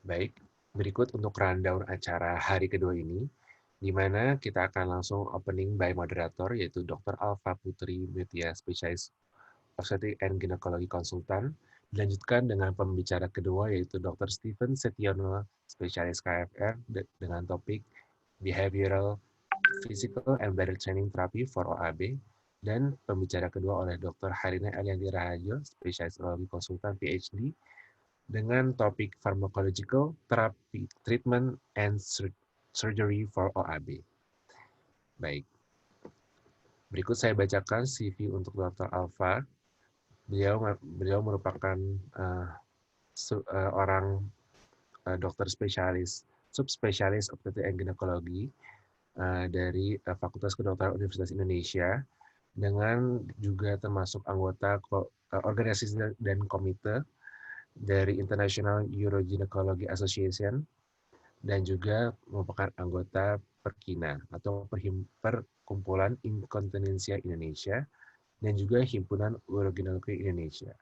Baik, berikut untuk rundown acara hari kedua ini, di mana kita akan langsung opening by moderator, yaitu Dr. Alfa Putri Mutia, spesialis obstetrik and ginekologi konsultan. Dilanjutkan dengan pembicara kedua, yaitu Dr. Stephen Setiono, spesialis KFR, dengan topik Behavioral, Physical, and Bladder Training Therapy for OAB. Dan pembicara kedua oleh Dr. Harina Elianti Rahayu, spesialis urologi konsultan PhD, dengan topik Pharmacological Therapy, Treatment, and Surgery for OAB. Baik, berikut saya bacakan CV untuk Dr. Alfa. Beliau merupakan orang dokter spesialis, subspesialis obstetrik dan ginekologi dari Fakultas Kedokteran Universitas Indonesia, dengan juga termasuk anggota organisasi dan komite dari International Urogynecology Association, dan juga merupakan anggota Perkina atau Perkumpulan Inkontinensia Indonesia, dan juga Himpunan Uroginekologi Indonesia,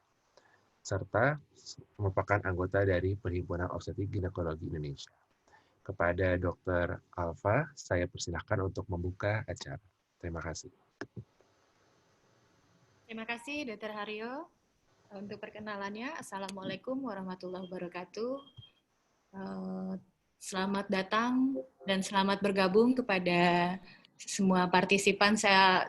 serta merupakan anggota dari Perhimpunan Obstetrik Ginekologi Indonesia. Kepada Dr. Alfa, saya persilahkan untuk membuka acara. Terima kasih. Terima kasih, Dr. Haryo, untuk perkenalannya. Assalamualaikum warahmatullahi wabarakatuh. Selamat datang dan selamat bergabung kepada semua partisipan. Saya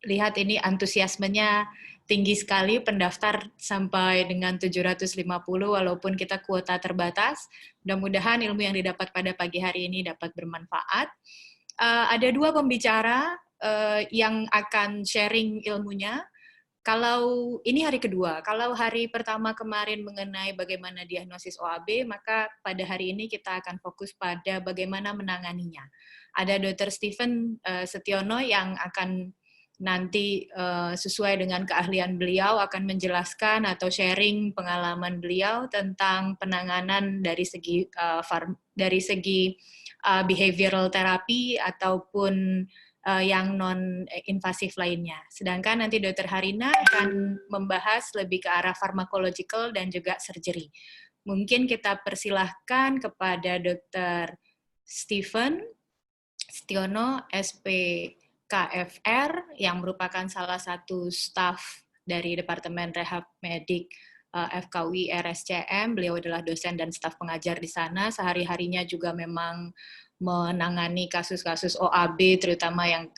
lihat ini antusiasmenya tinggi sekali, pendaftar sampai dengan 750 walaupun kita kuota terbatas. Mudah-mudahan ilmu yang didapat pada pagi hari ini dapat bermanfaat. Ada dua pembicara yang akan sharing ilmunya. Kalau ini hari kedua, kalau hari pertama kemarin mengenai bagaimana diagnosis OAB, maka pada hari ini kita akan fokus pada bagaimana menanganinya. Ada Dr. Stephen Setiono yang akan nanti sesuai dengan keahlian beliau akan menjelaskan atau sharing pengalaman beliau tentang penanganan dari segi behavioral therapy ataupun yang non-invasif lainnya. Sedangkan nanti Dr. Harina akan membahas lebih ke arah pharmacological dan juga surgery. Mungkin kita persilahkan kepada Dr. Stephen Setiono, SPKFR, yang merupakan salah satu staf dari Departemen Rehab Medik FKUI RSCM. Beliau adalah dosen dan staf pengajar di sana. Sehari-harinya juga memang menangani kasus-kasus OAB, terutama yang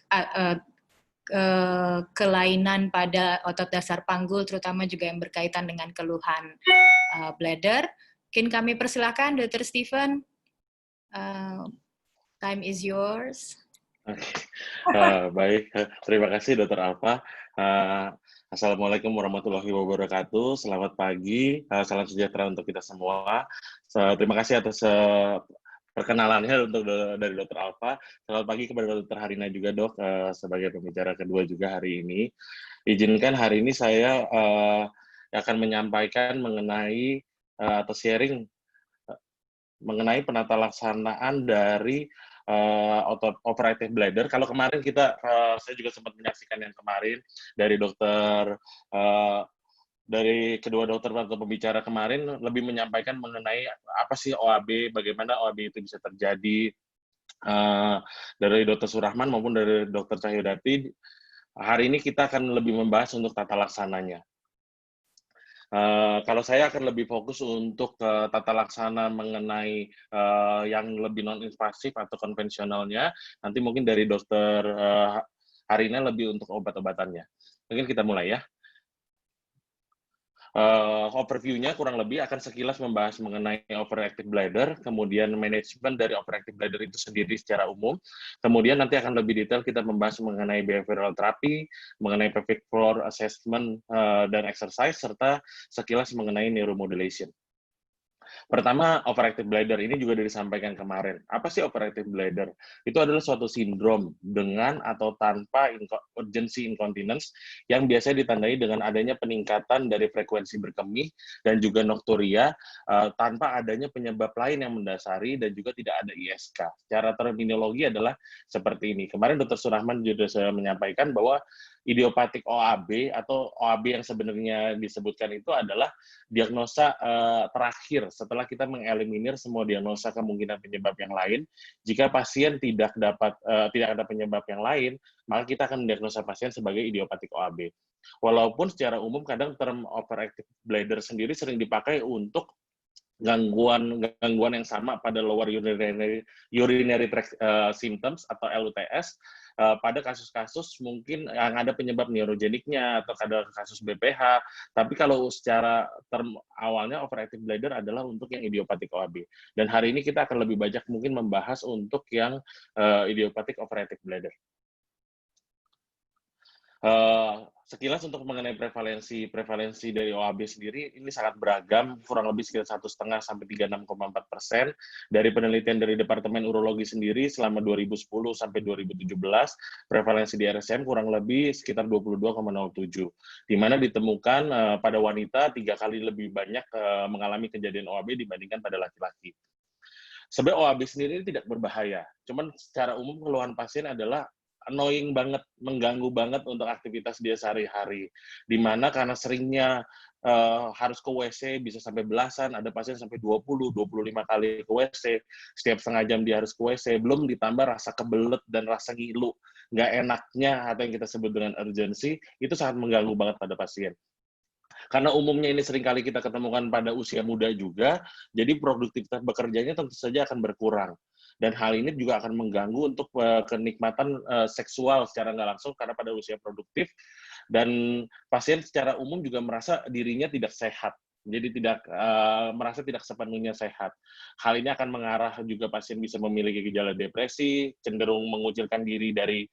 kelainan pada otot dasar panggul, terutama juga yang berkaitan dengan keluhan bladder. Mungkin kami persilakan Dr. Stephen. Time is yours. Baik, terima kasih Dr. Alfa. Assalamualaikum warahmatullahi wabarakatuh. Selamat pagi, salam sejahtera untuk kita semua. Terima kasih atas perkenalannya dari Dr. Alfa. Selamat pagi kepada Dr. Harina juga, Dok, sebagai pembicara kedua juga hari ini. Izinkan hari ini saya akan menyampaikan mengenai atau sharing mengenai penata laksanaan dari overactive bladder. Kalau kemarin saya juga sempat menyaksikan yang kemarin dari dari kedua dokter atau pembicara kemarin lebih menyampaikan mengenai apa sih OAB, bagaimana OAB itu bisa terjadi, dari Dr. Surahman maupun dari Dr. Cahyodati. Hari ini kita akan lebih membahas untuk tata laksananya. Kalau saya akan lebih fokus untuk tata laksana mengenai yang lebih non-invasif atau konvensionalnya. Nanti mungkin dari Dokter Harina lebih untuk obat-obatannya. Mungkin kita mulai ya. Overview-nya kurang lebih akan sekilas membahas mengenai overactive bladder, kemudian manajemen dari overactive bladder itu sendiri secara umum, kemudian nanti akan lebih detail kita membahas mengenai behavioral therapy, mengenai pelvic floor assessment dan exercise, serta sekilas mengenai neuromodulation. Pertama, overactive bladder ini juga disampaikan kemarin. Apa sih overactive bladder? Itu adalah suatu sindrom dengan atau tanpa urgency incontinence yang biasanya ditandai dengan adanya peningkatan dari frekuensi berkemih dan juga nokturia tanpa adanya penyebab lain yang mendasari dan juga tidak ada ISK. Secara terminologi adalah seperti ini. Kemarin Dr. Surahman juga sudah menyampaikan bahwa Idiopatik OAB atau OAB yang sebenarnya disebutkan itu adalah diagnosa terakhir setelah kita mengeliminir semua diagnosa kemungkinan penyebab yang lain. Jika pasien tidak ada penyebab yang lain, maka kita akan mendiagnosa pasien sebagai idiopatik OAB. Walaupun secara umum kadang term overactive bladder sendiri sering dipakai untuk gangguan yang sama pada lower urinary tract symptoms atau LUTS pada kasus-kasus mungkin yang ada penyebab neurogeniknya atau ada kasus BPH. Tapi kalau secara term awalnya overactive bladder adalah untuk yang idiopatik OAB. Dan hari ini kita akan lebih banyak mungkin membahas untuk yang idiopatik overactive bladder. Sekilas untuk mengenai prevalensi dari OAB sendiri ini sangat beragam, kurang lebih sekitar 1,5 sampai 36,4%. Dari penelitian dari Departemen Urologi sendiri selama 2010 sampai 2017, prevalensi di RSCM kurang lebih sekitar 22,07, di mana ditemukan pada wanita 3 kali lebih banyak mengalami kejadian OAB dibandingkan pada laki-laki. Sebenarnya OAB sendiri tidak berbahaya, cuman secara umum keluhan pasien adalah annoying banget, mengganggu banget untuk aktivitas dia sehari-hari. Di mana karena seringnya harus ke WC bisa sampai belasan, ada pasien sampai 20-25 kali ke WC, setiap setengah jam dia harus ke WC, belum ditambah rasa kebelet dan rasa ngilu, nggak enaknya atau yang kita sebut dengan urgensi, itu sangat mengganggu banget pada pasien. Karena umumnya ini seringkali kita ketemukan pada usia muda juga, jadi produktivitas bekerjanya tentu saja akan berkurang. Dan hal ini juga akan mengganggu untuk kenikmatan seksual secara nggak langsung karena pada usia produktif, dan pasien secara umum juga merasa dirinya tidak sehat. Jadi merasa tidak sepenuhnya sehat. Hal ini akan mengarah juga pasien bisa memiliki gejala depresi, cenderung mengucilkan diri dari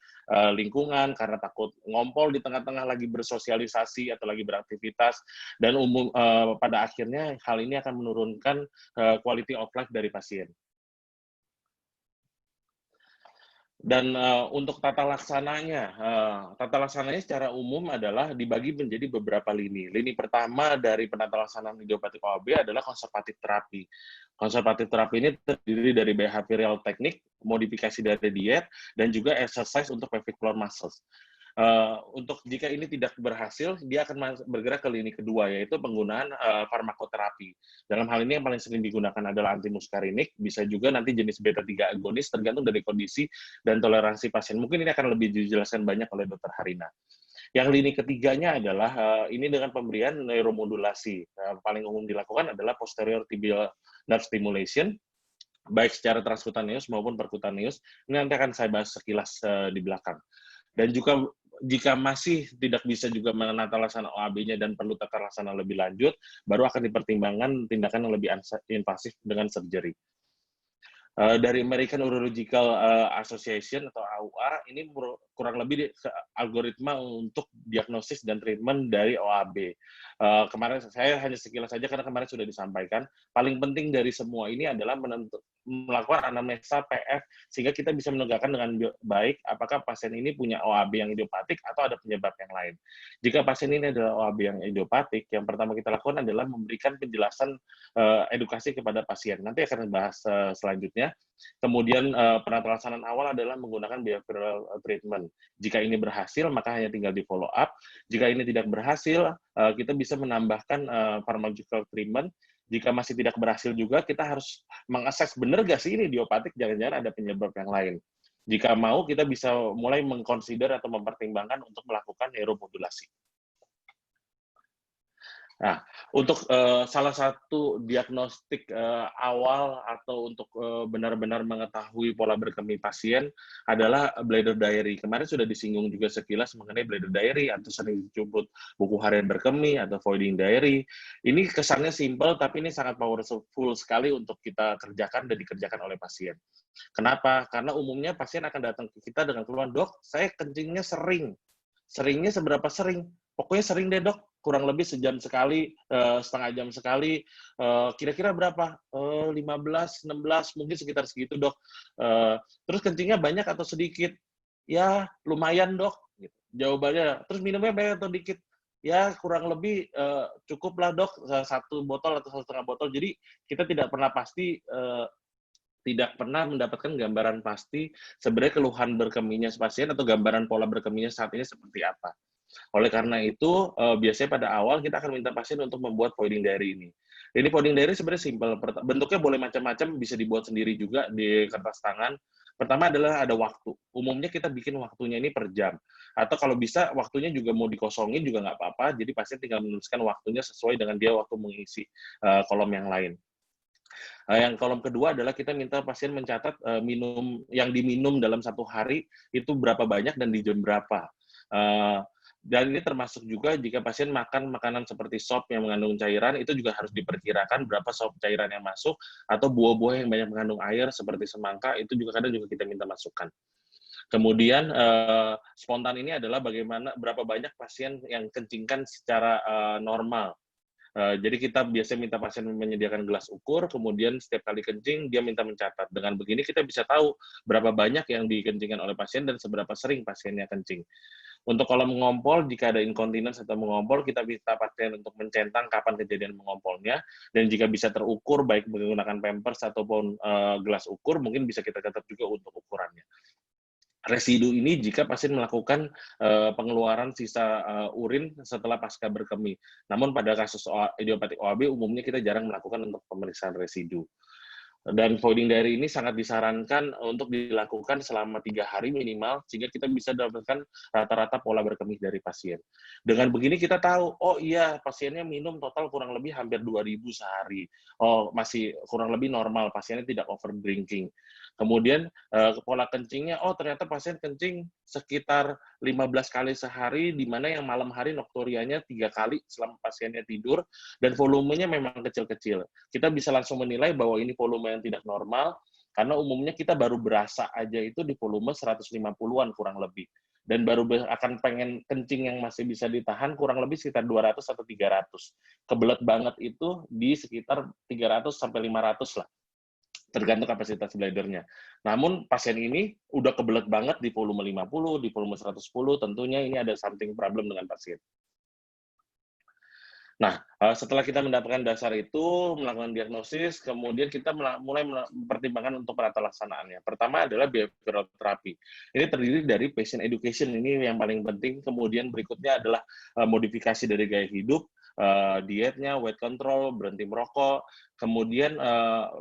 lingkungan karena takut ngompol di tengah-tengah lagi bersosialisasi atau lagi beraktivitas, dan pada akhirnya hal ini akan menurunkan quality of life dari pasien. Dan untuk tata laksananya secara umum adalah dibagi menjadi beberapa lini. Lini pertama dari penata laksanaan idiopatik OAB adalah konservatif terapi. Konservatif terapi ini terdiri dari behavioral teknik, modifikasi dari diet, dan juga exercise untuk pelvic floor muscles. Untuk jika ini tidak berhasil, dia akan bergerak ke lini kedua, yaitu penggunaan farmakoterapi. Dalam hal ini yang paling sering digunakan adalah antimuskarinik, bisa juga nanti jenis beta-3 agonis, tergantung dari kondisi dan toleransi pasien. Mungkin ini akan lebih dijelaskan banyak oleh Dr. Harina. Yang lini ketiganya adalah ini dengan pemberian neuromodulasi. Paling umum dilakukan adalah posterior tibial nerve stimulation, baik secara transkutaneus maupun perkutaneus. Ini nanti akan saya bahas sekilas di belakang. Dan juga jika masih tidak bisa juga menata laksana OAB-nya dan perlu tata laksana lebih lanjut, baru akan dipertimbangkan tindakan yang lebih invasif dengan surgery. Dari American Urological Association atau AUA, ini kurang lebih algoritma untuk diagnosis dan treatment dari OAB. Kemarin saya hanya sekilas saja karena kemarin sudah disampaikan. Paling penting dari semua ini adalah melakukan anamnesa PF sehingga kita bisa menegakkan dengan baik apakah pasien ini punya OAB yang idiopatik atau ada penyebab yang lain. Jika pasien ini adalah OAB yang idiopatik, yang pertama kita lakukan adalah memberikan penjelasan edukasi kepada pasien. Nanti akan dibahas selanjutnya. Kemudian penata laksanaan awal adalah menggunakan behavioral treatment. Jika ini berhasil, maka hanya tinggal di follow up. Jika ini tidak berhasil, kita bisa menambahkan pharmacological treatment. Jika masih tidak berhasil juga, kita harus mengakses benar nggak sih ini idiopatik, jangan-jangan ada penyebab yang lain. Jika mau, kita bisa mulai mengconsider atau mempertimbangkan untuk melakukan neuromodulasi. Nah, untuk salah satu diagnostik awal atau untuk benar-benar mengetahui pola berkemih pasien adalah bladder diary. Kemarin sudah disinggung juga sekilas mengenai bladder diary atau sering disebut buku harian berkemih atau voiding diary. Ini kesannya simple, tapi ini sangat powerful sekali untuk kita kerjakan dan dikerjakan oleh pasien. Kenapa? Karena umumnya pasien akan datang ke kita dengan keluhan, "Dok, saya kencingnya sering." Seringnya seberapa sering? Pokoknya sering deh, Dok. Kurang lebih sejam sekali, setengah jam sekali. Kira-kira berapa? 15, 16, mungkin sekitar segitu, Dok. Terus kencingnya banyak atau sedikit? Ya, lumayan, Dok. Gitu. Jawabannya. Terus minumnya banyak atau dikit? Ya, kurang lebih cukuplah, Dok. 1 botol atau 1,5 botol. Jadi, kita tidak pernah pasti tidak pernah mendapatkan gambaran pasti sebenarnya keluhan berkemihnya pasien atau gambaran pola berkemihnya saat ini seperti apa. Oleh karena itu, biasanya pada awal kita akan minta pasien untuk membuat voiding diary ini. Ini voiding diary sebenarnya simpel, bentuknya boleh macam-macam, bisa dibuat sendiri juga di kertas tangan. Pertama adalah ada waktu. Umumnya kita bikin waktunya ini per jam. Atau kalau bisa waktunya juga mau dikosongin juga nggak apa-apa, jadi pasien tinggal menuliskan waktunya sesuai dengan dia waktu mengisi kolom yang lain. Yang kolom kedua adalah kita minta pasien mencatat minum yang diminum dalam satu hari itu berapa banyak dan di jam berapa. Dan ini termasuk juga jika pasien makan makanan seperti sop yang mengandung cairan, itu juga harus diperkirakan berapa sop cairan yang masuk, atau buah-buah yang banyak mengandung air seperti semangka, itu juga kadang juga kita minta masukkan. Kemudian spontan ini adalah bagaimana berapa banyak pasien yang kencingkan secara normal. Jadi kita biasanya minta pasien menyediakan gelas ukur, kemudian setiap kali kencing dia minta mencatat. Dengan begini kita bisa tahu berapa banyak yang dikencingkan oleh pasien dan seberapa sering pasiennya kencing. Untuk kalau mengompol, jika ada incontinence atau mengompol, kita minta pasien untuk mencentang kapan kejadian mengompolnya, dan jika bisa terukur, baik menggunakan pampers ataupun gelas ukur, mungkin bisa kita catat juga untuk ukurannya. Residu ini jika pasien melakukan pengeluaran sisa urin setelah pasca berkemih. Namun pada kasus idiopatik OAB, umumnya kita jarang melakukan untuk pemeriksaan residu. Dan voiding diary ini sangat disarankan untuk dilakukan selama 3 hari minimal, sehingga kita bisa dapatkan rata-rata pola berkemih dari pasien. Dengan begini kita tahu, oh iya pasiennya minum total kurang lebih hampir 2.000 sehari. Oh masih kurang lebih normal, pasiennya tidak over drinking. Kemudian pola kencingnya, oh ternyata pasien kencing sekitar 15 kali sehari, di mana yang malam hari nokturianya 3 kali selama pasiennya tidur, dan volumenya memang kecil-kecil. Kita bisa langsung menilai bahwa ini volume yang tidak normal, karena umumnya kita baru berasa aja itu di volume 150-an kurang lebih. Dan baru akan pengen kencing yang masih bisa ditahan kurang lebih sekitar 200 atau 300. Kebelet banget itu di sekitar 300 sampai 500 lah, tergantung kapasitas bladdernya. Namun pasien ini udah kebelet banget di volume 50, di volume 110, tentunya ini ada something problem dengan pasien. Nah, setelah kita mendapatkan dasar itu, melakukan diagnosis, kemudian kita mulai mempertimbangkan untuk penata laksanaannya. Pertama adalah behavioral therapy. Ini terdiri dari patient education, ini yang paling penting. Kemudian berikutnya adalah modifikasi dari gaya hidup, dietnya, weight control, berhenti merokok, kemudian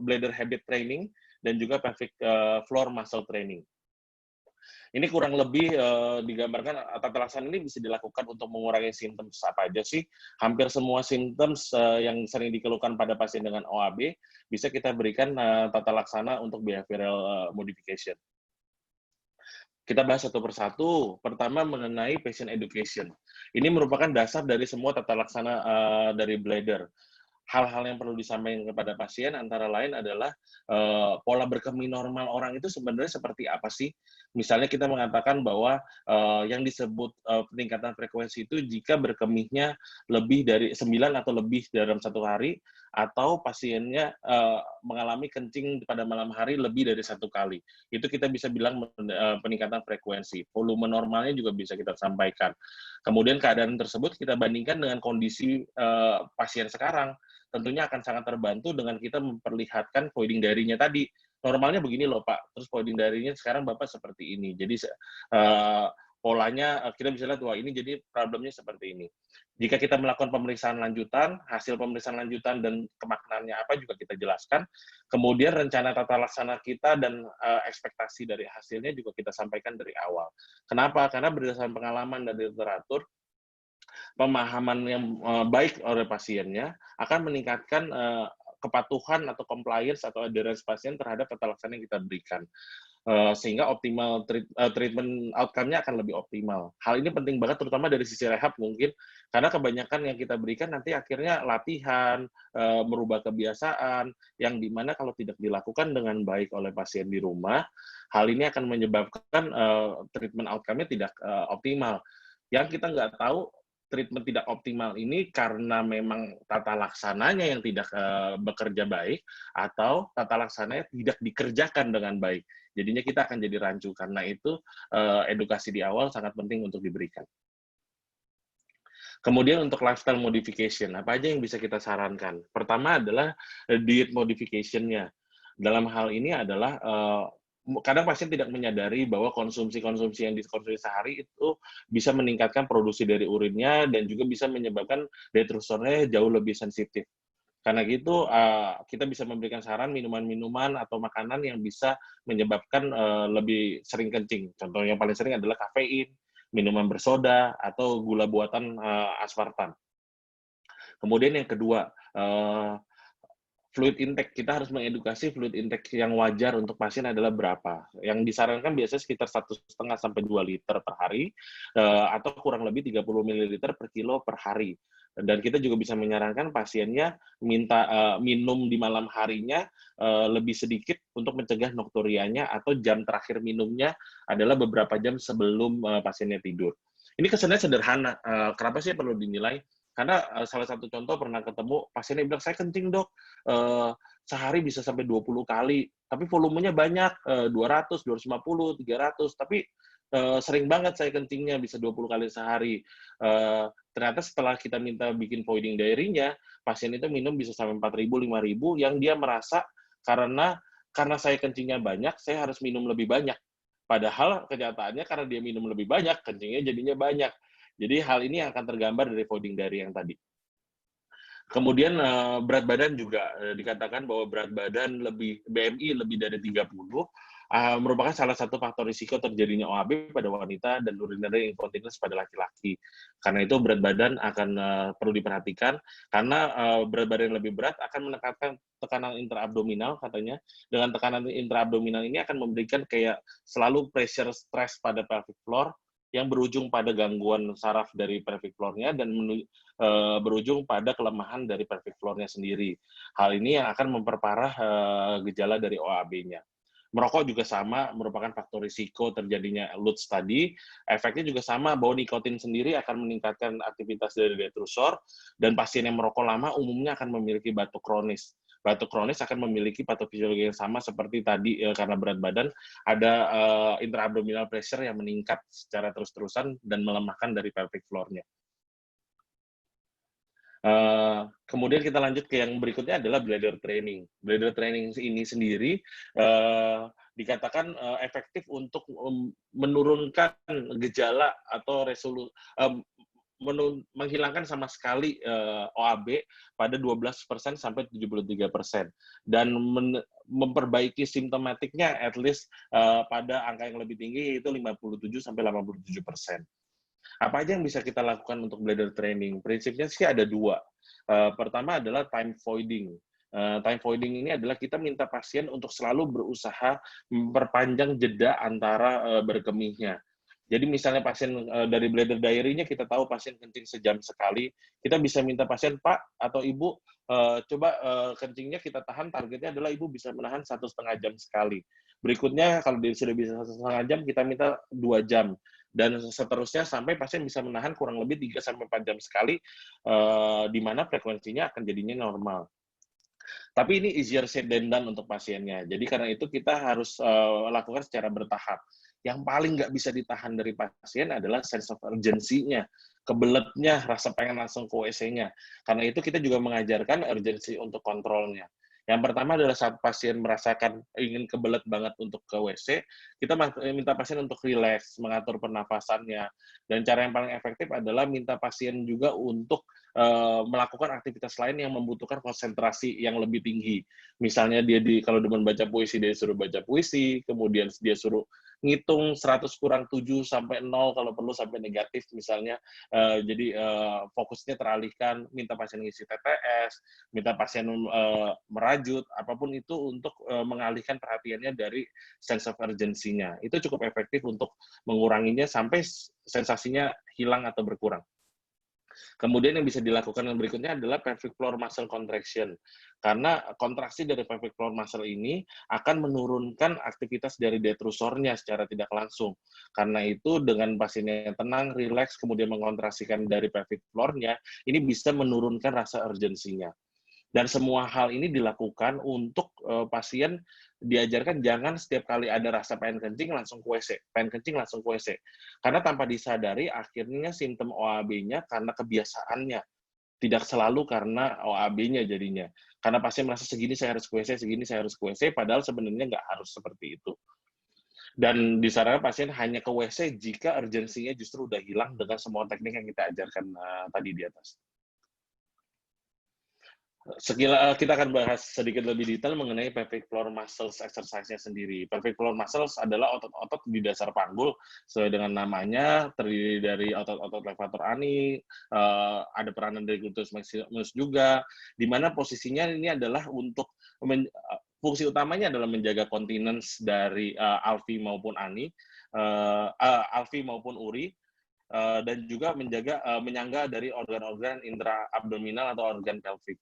bladder habit training, dan juga pelvic floor muscle training. Ini kurang lebih digambarkan tata laksana ini bisa dilakukan untuk mengurangi simptom apa aja sih. Hampir semua simptom yang sering dikeluhkan pada pasien dengan OAB bisa kita berikan tata laksana untuk behavioral modification. Kita bahas satu persatu. Pertama mengenai patient education. Ini merupakan dasar dari semua tata laksana dari bladder. Hal-hal yang perlu disampaikan kepada pasien antara lain adalah pola berkemih normal orang itu sebenarnya seperti apa sih? Misalnya kita mengatakan bahwa yang disebut peningkatan frekuensi itu jika berkemihnya lebih dari 9 atau lebih dalam satu hari, atau pasiennya mengalami kencing pada malam hari lebih dari 1 kali. Itu kita bisa bilang peningkatan frekuensi. Volume normalnya juga bisa kita sampaikan. Kemudian keadaan tersebut kita bandingkan dengan kondisi pasien sekarang. Tentunya akan sangat terbantu dengan kita memperlihatkan voiding diary-nya tadi. Normalnya begini loh Pak, terus voiding diary-nya sekarang Bapak seperti ini. Jadi polanya kita bisa lihat, wah ini jadi problemnya seperti ini. Jika kita melakukan pemeriksaan lanjutan, hasil pemeriksaan lanjutan dan kemaknaannya apa juga kita jelaskan. Kemudian rencana tata laksana kita dan ekspektasi dari hasilnya juga kita sampaikan dari awal. Kenapa? Karena berdasarkan pengalaman dari literatur, pemahaman yang baik oleh pasiennya akan meningkatkan kepatuhan atau compliance atau adherence pasien terhadap tata laksana yang kita berikan. Sehingga optimal treatment outcome-nya akan lebih optimal. Hal ini penting banget terutama dari sisi rehab mungkin, karena kebanyakan yang kita berikan nanti akhirnya latihan, merubah kebiasaan, yang dimana kalau tidak dilakukan dengan baik oleh pasien di rumah, hal ini akan menyebabkan treatment outcome-nya tidak optimal. Yang kita nggak tahu, treatment tidak optimal ini karena memang tata laksananya yang tidak bekerja baik, atau tata laksananya tidak dikerjakan dengan baik. Jadinya kita akan jadi rancu. Karena itu edukasi di awal sangat penting untuk diberikan. Kemudian untuk lifestyle modification, apa aja yang bisa kita sarankan? Pertama adalah diet modification-nya. Dalam hal ini adalah kadang pasien tidak menyadari bahwa konsumsi-konsumsi yang dikonsumsi sehari itu bisa meningkatkan produksi dari urinnya dan juga bisa menyebabkan detrusornya jauh lebih sensitif. Karena gitu, kita bisa memberikan saran minuman-minuman atau makanan yang bisa menyebabkan lebih sering kencing. Contoh yang paling sering adalah kafein, minuman bersoda, atau gula buatan aspartam. Kemudian yang kedua, fluid intake. Kita harus mengedukasi fluid intake yang wajar untuk pasien adalah berapa. Yang disarankan biasanya sekitar 1,5 sampai 2 liter per hari, atau kurang lebih 30 ml per kilo per hari. Dan kita juga bisa menyarankan pasiennya minta minum di malam harinya lebih sedikit untuk mencegah nokturianya, atau jam terakhir minumnya adalah beberapa jam sebelum pasiennya tidur. Ini kesannya sederhana. Kenapa sih perlu dinilai? Karena salah satu contoh pernah ketemu pasiennya bilang, "Saya kencing, Dok, sehari bisa sampai 20 kali, tapi volumenya banyak, 200, 250, 300, tapi sering banget saya kencingnya, bisa 20 kali sehari." Ternyata setelah kita minta bikin voiding diary-nya, pasien itu minum bisa sampai 4.000, 5.000, yang dia merasa karena saya kencingnya banyak, saya harus minum lebih banyak. Padahal kenyataannya karena dia minum lebih banyak, kencingnya jadinya banyak. Jadi hal ini akan tergambar dari voiding diary yang tadi. Kemudian berat badan juga dikatakan bahwa berat badan BMI lebih dari 30 merupakan salah satu faktor risiko terjadinya OAB pada wanita dan urinary incontinence pada laki-laki. Karena itu berat badan akan perlu diperhatikan, karena berat badan yang lebih berat akan menekankan tekanan intraabdominal katanya. Dengan tekanan intraabdominal ini akan memberikan kayak selalu pressure stress pada pelvic floor, yang berujung pada gangguan saraf dari pelvic floor-nya dan berujung pada kelemahan dari pelvic floor-nya sendiri. Hal ini yang akan memperparah gejala dari OAB-nya. Merokok juga sama, merupakan faktor risiko terjadinya LUTS tadi. Efeknya juga sama, bahwa nikotin sendiri akan meningkatkan aktivitas dari detrusor, dan pasien yang merokok lama umumnya akan memiliki batuk kronis. Batuk kronis akan memiliki patofisiologi yang sama seperti tadi, karena berat badan, ada intraabdominal pressure yang meningkat secara terus-terusan dan melemahkan dari pelvic floor-nya. Kemudian kita lanjut ke yang berikutnya adalah bladder training. Bladder training ini sendiri dikatakan efektif untuk menurunkan gejala atau menghilangkan sama sekali OAB pada 12% sampai 73%, dan memperbaiki simptomatiknya at least pada angka yang lebih tinggi, yaitu 57 sampai 87%. Apa aja yang bisa kita lakukan untuk bladder training? Prinsipnya sih ada dua. Pertama adalah time voiding. Time voiding ini adalah kita minta pasien untuk selalu berusaha memperpanjang jeda antara berkemihnya. Jadi misalnya pasien dari bladder diary-nya kita tahu pasien kencing sejam sekali, kita bisa minta pasien, "Pak atau Ibu, coba kencingnya kita tahan, targetnya adalah Ibu bisa menahan 1,5 jam sekali. Berikutnya kalau dia sudah bisa 1,5 jam, kita minta 2 jam. Dan seterusnya sampai pasien bisa menahan kurang lebih 3-4 jam sekali, di mana frekuensinya akan jadinya normal. Tapi ini easier said than done untuk pasiennya. Jadi karena itu kita harus lakukan secara bertahap. Yang paling nggak bisa ditahan dari pasien adalah sense of urgency-nya, kebeletnya, rasa pengen langsung ke WC-nya. Karena itu kita juga mengajarkan urgency untuk kontrolnya. Yang pertama adalah saat pasien merasakan ingin kebelet banget untuk ke WC, kita minta pasien untuk rileks, mengatur pernafasannya. Dan cara yang paling efektif adalah minta pasien juga untuk melakukan aktivitas lain yang membutuhkan konsentrasi yang lebih tinggi. Misalnya kalau demen baca puisi, dia suruh baca puisi, kemudian dia suruh ngitung 100 kurang 7 sampai 0, kalau perlu sampai negatif misalnya. Jadi fokusnya teralihkan, minta pasien ngisi TTS, minta pasien merajut, apapun itu untuk mengalihkan perhatiannya dari sense of urgency-nya. Itu cukup efektif untuk menguranginya sampai sensasinya hilang atau berkurang. Kemudian yang bisa dilakukan yang berikutnya adalah pelvic floor muscle contraction. Karena kontraksi dari pelvic floor muscle ini akan menurunkan aktivitas dari detrusornya secara tidak langsung. Karena itu dengan pasiennya tenang, rileks, kemudian mengontraksikan dari pelvic floor-nya, ini bisa menurunkan rasa urgensinya. Dan semua hal ini dilakukan untuk pasien diajarkan jangan setiap kali ada rasa pengen kencing langsung ke WC, pengen kencing langsung ke WC. Karena tanpa disadari akhirnya simptom OAB-nya karena kebiasaannya, tidak selalu karena OAB-nya jadinya. Karena pasien merasa segini saya harus ke WC, segini saya harus ke WC, padahal sebenarnya nggak harus seperti itu. Dan disarankan pasien hanya ke WC jika urgensinya justru udah hilang dengan semua teknik yang kita ajarkan tadi di atas. Kita akan bahas sedikit lebih detail mengenai pelvic floor muscles exercise-nya sendiri. Pelvic floor muscles adalah otot-otot di dasar panggul, sesuai dengan namanya, terdiri dari otot-otot levator ani, ada peranan dari gluteus maximus juga, di mana posisinya ini adalah untuk fungsi utamanya adalah menjaga continence dari alvi maupun ani, alvi maupun uri, dan juga menyangga dari organ-organ intra-abdominal atau organ pelvic.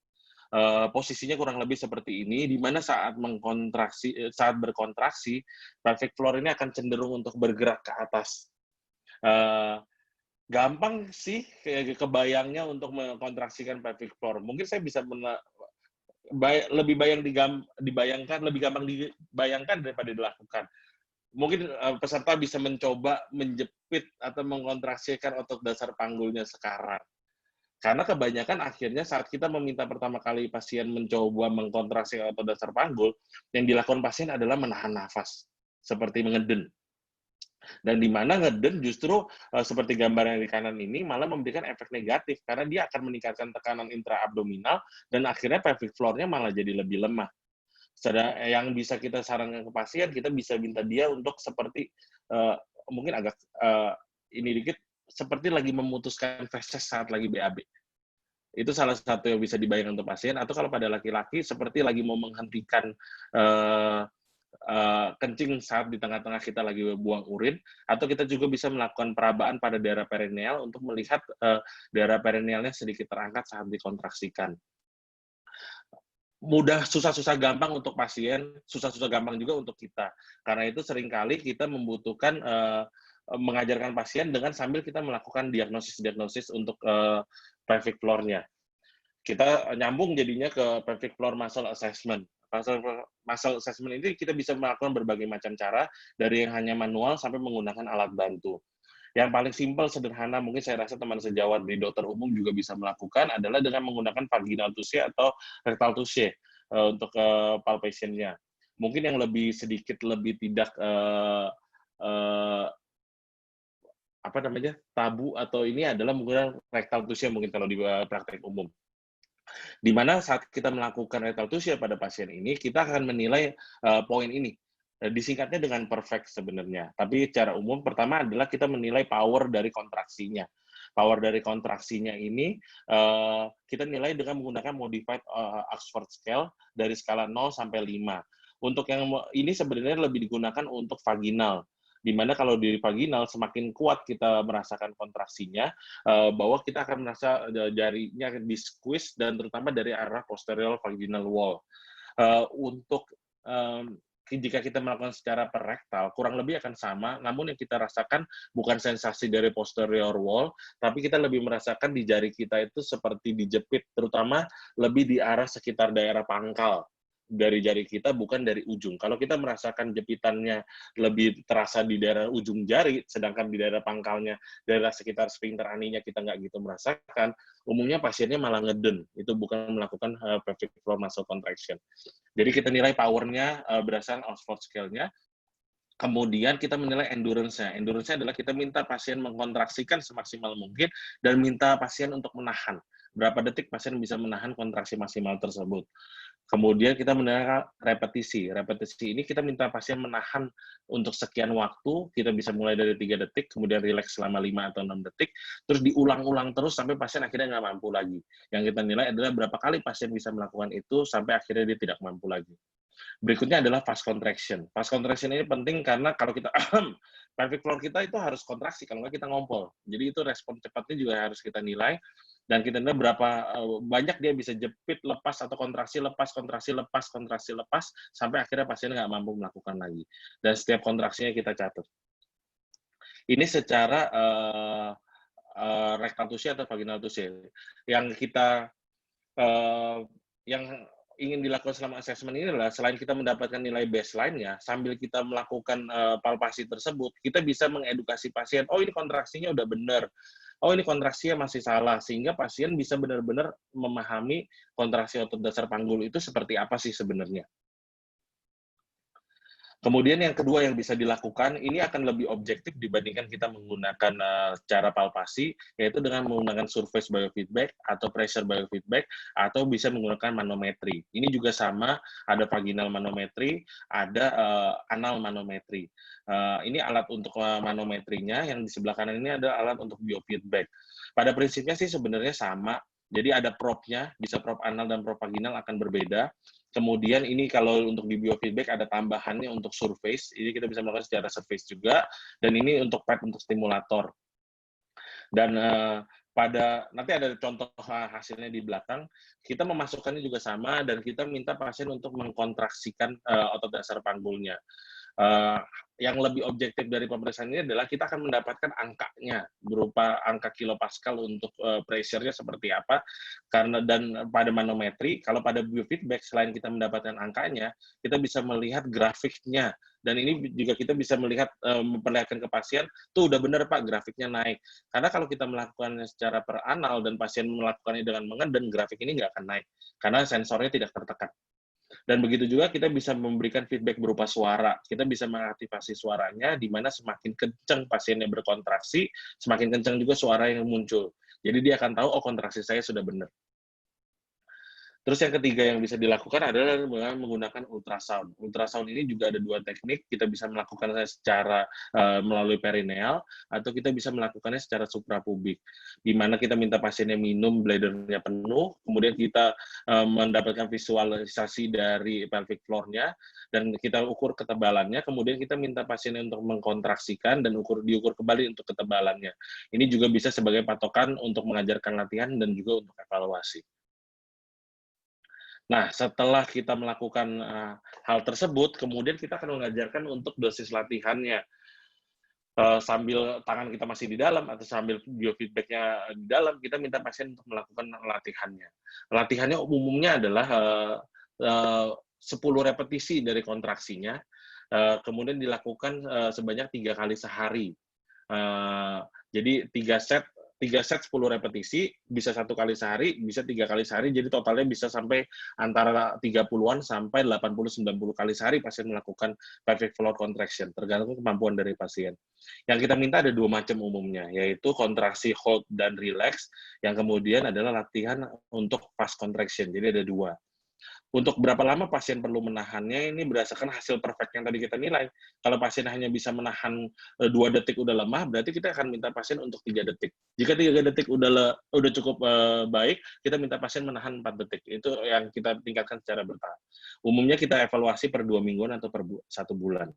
Posisinya kurang lebih seperti ini, di mana saat berkontraksi, pelvic floor ini akan cenderung untuk bergerak ke atas. Gampang sih kebayangnya untuk mengkontraksikan pelvic floor. Mungkin saya bisa lebih gampang dibayangkan daripada dilakukan. Mungkin peserta bisa mencoba menjepit atau mengkontraksikan otot dasar panggulnya sekarang. Karena kebanyakan akhirnya saat kita meminta pertama kali pasien mencoba mengkontraksi otot dasar panggul, yang dilakukan pasien adalah menahan nafas, seperti mengeden. Dan di mana ngeden justru seperti gambar yang di kanan ini malah memberikan efek negatif, karena dia akan meningkatkan tekanan intraabdominal, dan akhirnya pelvic floor-nya malah jadi lebih lemah. Yang bisa kita sarankan ke pasien, kita bisa minta dia untuk seperti, mungkin agak ini dikit, seperti lagi memutuskan feses saat lagi BAB. Itu salah satu yang bisa dibayangkan untuk pasien. Atau kalau pada laki-laki, seperti lagi mau menghentikan kencing saat di tengah-tengah kita lagi buang urin. Atau kita juga bisa melakukan perabaan pada daerah perineal untuk melihat daerah perinealnya sedikit terangkat saat dikontraksikan. Susah-susah gampang untuk pasien, susah-susah gampang juga untuk kita. Karena itu seringkali kita membutuhkan mengajarkan pasien dengan sambil kita melakukan diagnosis untuk pelvic floor-nya. Kita nyambung jadinya ke pelvic floor muscle assessment. Muscle assessment ini kita bisa melakukan berbagai macam cara, dari yang hanya manual sampai menggunakan alat bantu. Yang paling simpel, sederhana, mungkin saya rasa teman sejawat di dokter umum juga bisa melakukan, adalah dengan menggunakan vaginal touche atau rectal touche untuk palpation-nya. Mungkin yang sedikit lebih tidak tabu atau ini adalah menggunakan rectal touche mungkin kalau di praktek umum. Di mana saat kita melakukan rectal touche pada pasien ini, kita akan menilai poin ini. Disingkatnya dengan perfect sebenarnya. Tapi secara umum, pertama adalah kita menilai power dari kontraksinya. Power dari kontraksinya ini kita nilai dengan menggunakan modified Oxford Scale dari skala 0 sampai 5. Untuk yang ini sebenarnya lebih digunakan untuk vaginal, di mana kalau di vaginal semakin kuat kita merasakan kontraksinya, bahwa kita akan merasa jarinya di-squeeze dan terutama dari arah posterior vaginal wall. Jika kita melakukan secara per rektal, kurang lebih akan sama, namun yang kita rasakan bukan sensasi dari posterior wall, tapi kita lebih merasakan di jari kita itu seperti dijepit, terutama lebih di arah sekitar daerah pangkal dari jari kita, bukan dari ujung. Kalau kita merasakan jepitannya lebih terasa di daerah ujung jari, sedangkan di daerah pangkalnya, daerah sekitar sphincter aninya kita nggak gitu merasakan, umumnya pasiennya malah ngeden. Itu bukan melakukan pelvic floor muscle contraction. Jadi kita nilai power-nya berdasarkan Oxford Scale-nya. Kemudian kita menilai endurance-nya. Endurance-nya adalah kita minta pasien mengkontraksikan semaksimal mungkin dan minta pasien untuk menahan. Berapa detik pasien bisa menahan kontraksi maksimal tersebut. Kemudian kita menilai repetisi. Repetisi ini kita minta pasien menahan untuk sekian waktu, kita bisa mulai dari 3 detik, kemudian rileks selama 5 atau 6 detik, terus diulang-ulang terus sampai pasien akhirnya nggak mampu lagi. Yang kita nilai adalah berapa kali pasien bisa melakukan itu sampai akhirnya dia tidak mampu lagi. Berikutnya adalah fast contraction. Fast contraction ini penting karena kalau kita pelvic floor kita itu harus kontraksi, kalau nggak kita ngompol. Jadi itu respon cepatnya juga harus kita nilai, dan kita nilai berapa banyak dia bisa jepit, lepas, atau kontraksi, lepas, kontraksi, lepas, kontraksi, lepas, sampai akhirnya pasien nggak mampu melakukan lagi. Dan setiap kontraksinya kita catat. Ini secara rectal touche atau vaginal touche. Yang kita yang ingin dilakukan selama assessment ini adalah selain kita mendapatkan nilai baseline-nya, sambil kita melakukan palpasi tersebut, kita bisa mengedukasi pasien, oh ini kontraksinya udah benar, oh ini kontraksinya masih salah, sehingga pasien bisa benar-benar memahami kontraksi otot dasar panggul itu seperti apa sih sebenarnya. Kemudian yang kedua yang bisa dilakukan, ini akan lebih objektif dibandingkan kita menggunakan cara palpasi, yaitu dengan menggunakan surface biofeedback atau pressure biofeedback, atau bisa menggunakan manometri. Ini juga sama, ada vaginal manometri, ada anal manometri. Ini alat untuk manometrinya, yang di sebelah kanan ini ada alat untuk biofeedback. Pada prinsipnya sih sebenarnya sama, jadi ada probe-nya, bisa probe anal dan probe vaginal akan berbeda. Kemudian ini kalau untuk di biofeedback ada tambahannya untuk surface, ini kita bisa melakukan secara surface juga, dan ini untuk PET untuk stimulator. Dan nanti ada contoh hasilnya di belakang, kita memasukkannya juga sama, dan kita minta pasien untuk mengkontraksikan otot dasar panggulnya. Yang lebih objektif dari pemeriksaan ini adalah kita akan mendapatkan angkanya berupa angka kilopascal untuk pressure-nya seperti apa, karena dan pada manometri, kalau pada biofeedback selain kita mendapatkan angkanya, kita bisa melihat grafiknya, dan ini juga kita bisa melihat memperlihatkan ke pasien tuh udah benar Pak grafiknya naik, karena kalau kita melakukannya secara per anal dan pasien melakukannya dengan mengeden, grafik ini nggak akan naik karena sensornya tidak tertekan. Dan begitu juga kita bisa memberikan feedback berupa suara. Kita bisa mengaktifasi suaranya, di mana semakin kencang pasiennya berkontraksi, semakin kencang juga suara yang muncul. Jadi dia akan tahu, oh kontraksi saya sudah benar. Terus yang ketiga yang bisa dilakukan adalah dengan menggunakan ultrasound. Ultrasound ini juga ada dua teknik, kita bisa melakukannya secara melalui perineal, atau kita bisa melakukannya secara suprapubik, di mana kita minta pasiennya minum bladdernya penuh, kemudian kita mendapatkan visualisasi dari pelvic floor-nya, dan kita ukur ketebalannya, kemudian kita minta pasiennya untuk mengkontraksikan dan diukur kembali untuk ketebalannya. Ini juga bisa sebagai patokan untuk mengajarkan latihan dan juga untuk evaluasi. Nah, setelah kita melakukan hal tersebut, kemudian kita akan mengajarkan untuk dosis latihannya. Sambil tangan kita masih di dalam atau sambil biofeedback-nya di dalam, kita minta pasien untuk melakukan latihannya. Latihannya umumnya adalah 10 repetisi dari kontraksinya, kemudian dilakukan sebanyak 3 kali sehari. Jadi 3 set 10 repetisi, bisa 1 kali sehari, bisa 3 kali sehari, jadi totalnya bisa sampai antara 30-an sampai 80-90 kali sehari pasien melakukan pelvic floor contraction, tergantung kemampuan dari pasien. Yang kita minta ada 2 macam umumnya, yaitu kontraksi hold dan relax, yang kemudian adalah latihan untuk fast contraction, jadi ada 2. Untuk berapa lama pasien perlu menahannya, ini berdasarkan hasil perfect yang tadi kita nilai. Kalau pasien hanya bisa menahan 2 detik udah lemah, berarti kita akan minta pasien untuk 3 detik. Jika 3 detik udah cukup baik, kita minta pasien menahan 4 detik. Itu yang kita tingkatkan secara bertahap. Umumnya kita evaluasi per 2 mingguan atau per 1 bulan.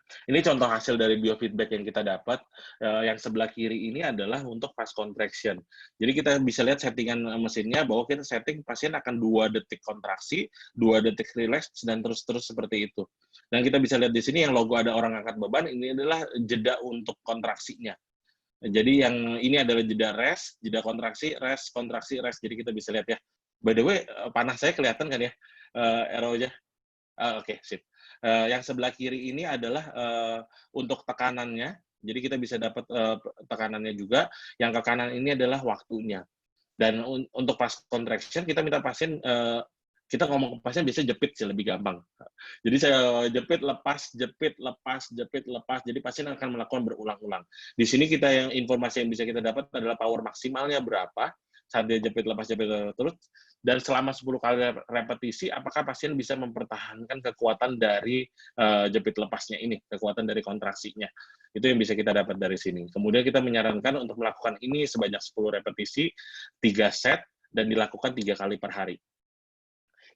Ini contoh hasil dari biofeedback yang kita dapat. Yang sebelah kiri ini adalah untuk fast contraction. Jadi kita bisa lihat settingan mesinnya bahwa kita setting pasien akan 2 detik kontraksi, 2 detik relax, dan terus-terus seperti itu. Dan kita bisa lihat di sini yang logo ada orang angkat beban, ini adalah jeda untuk kontraksinya. Jadi yang ini adalah jeda rest, jeda kontraksi, rest, kontraksi, rest. Jadi kita bisa lihat ya. By the way, panah saya kelihatan kan ya? Arrow-nya? Oke, sip. Yang sebelah kiri ini adalah untuk tekanannya, jadi kita bisa dapat tekanannya juga. Yang ke kanan ini adalah waktunya. Dan untuk fast contraction, kita minta pasien, kita ngomong ke pasien biasanya jepit sih lebih gampang. Jadi saya jepit, lepas, jepit, lepas, jepit, lepas. Jadi pasien akan melakukan berulang-ulang. Di sini yang informasi yang bisa kita dapat adalah power maksimalnya berapa, saat dia jepit, lepas, jepit, terus, dan selama 10 kali repetisi, apakah pasien bisa mempertahankan kekuatan dari jepit lepasnya ini, kekuatan dari kontraksinya. Itu yang bisa kita dapat dari sini. Kemudian kita menyarankan untuk melakukan ini sebanyak 10 repetisi, 3 set, dan dilakukan 3 kali per hari.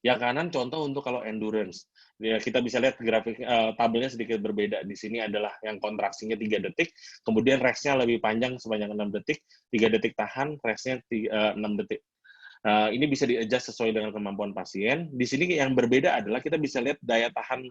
Yang kanan contoh untuk kalau endurance. Ya, kita bisa lihat grafik tabelnya sedikit berbeda. Di sini adalah yang kontraksinya 3 detik, kemudian rest-nya lebih panjang sebanyak 6 detik, 3 detik tahan, rest-nya 6 detik. Ini bisa di-adjust sesuai dengan kemampuan pasien. Di sini yang berbeda adalah kita bisa lihat daya tahan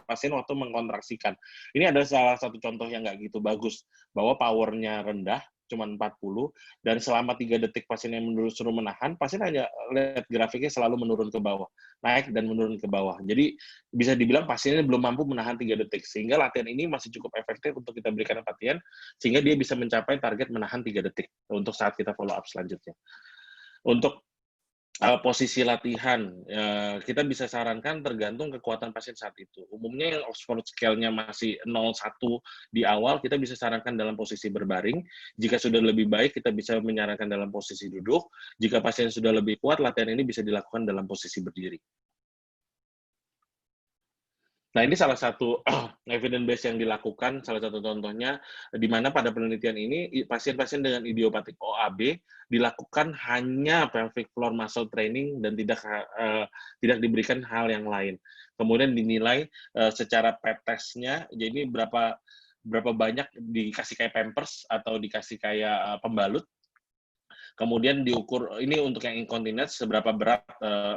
pasien waktu mengkontraksikan. Ini adalah salah satu contoh yang nggak gitu bagus, bahwa power-nya rendah, cuma 40, dan selama 3 detik pasien yang suruh menahan, pasien hanya lihat grafiknya selalu menurun ke bawah, naik dan menurun ke bawah. Jadi bisa dibilang pasiennya belum mampu menahan 3 detik, sehingga latihan ini masih cukup efektif untuk kita berikan pasien, sehingga dia bisa mencapai target menahan 3 detik untuk saat kita follow up selanjutnya. Untuk posisi latihan, kita bisa sarankan tergantung kekuatan pasien saat itu. Umumnya yang Oxford Scale-nya masih 0,1 di awal, kita bisa sarankan dalam posisi berbaring. Jika sudah lebih baik, kita bisa menyarankan dalam posisi duduk. Jika pasien sudah lebih kuat, latihan ini bisa dilakukan dalam posisi berdiri. Nah, ini salah satu evidence base yang dilakukan, salah satu contohnya, di mana pada penelitian ini, pasien-pasien dengan idiopatik OAB dilakukan hanya pelvic floor muscle training dan tidak diberikan hal yang lain. Kemudian dinilai secara pap test-nya, jadi berapa banyak dikasih kayak pampers atau dikasih kayak pembalut. Kemudian diukur, ini untuk yang incontinence, seberapa berat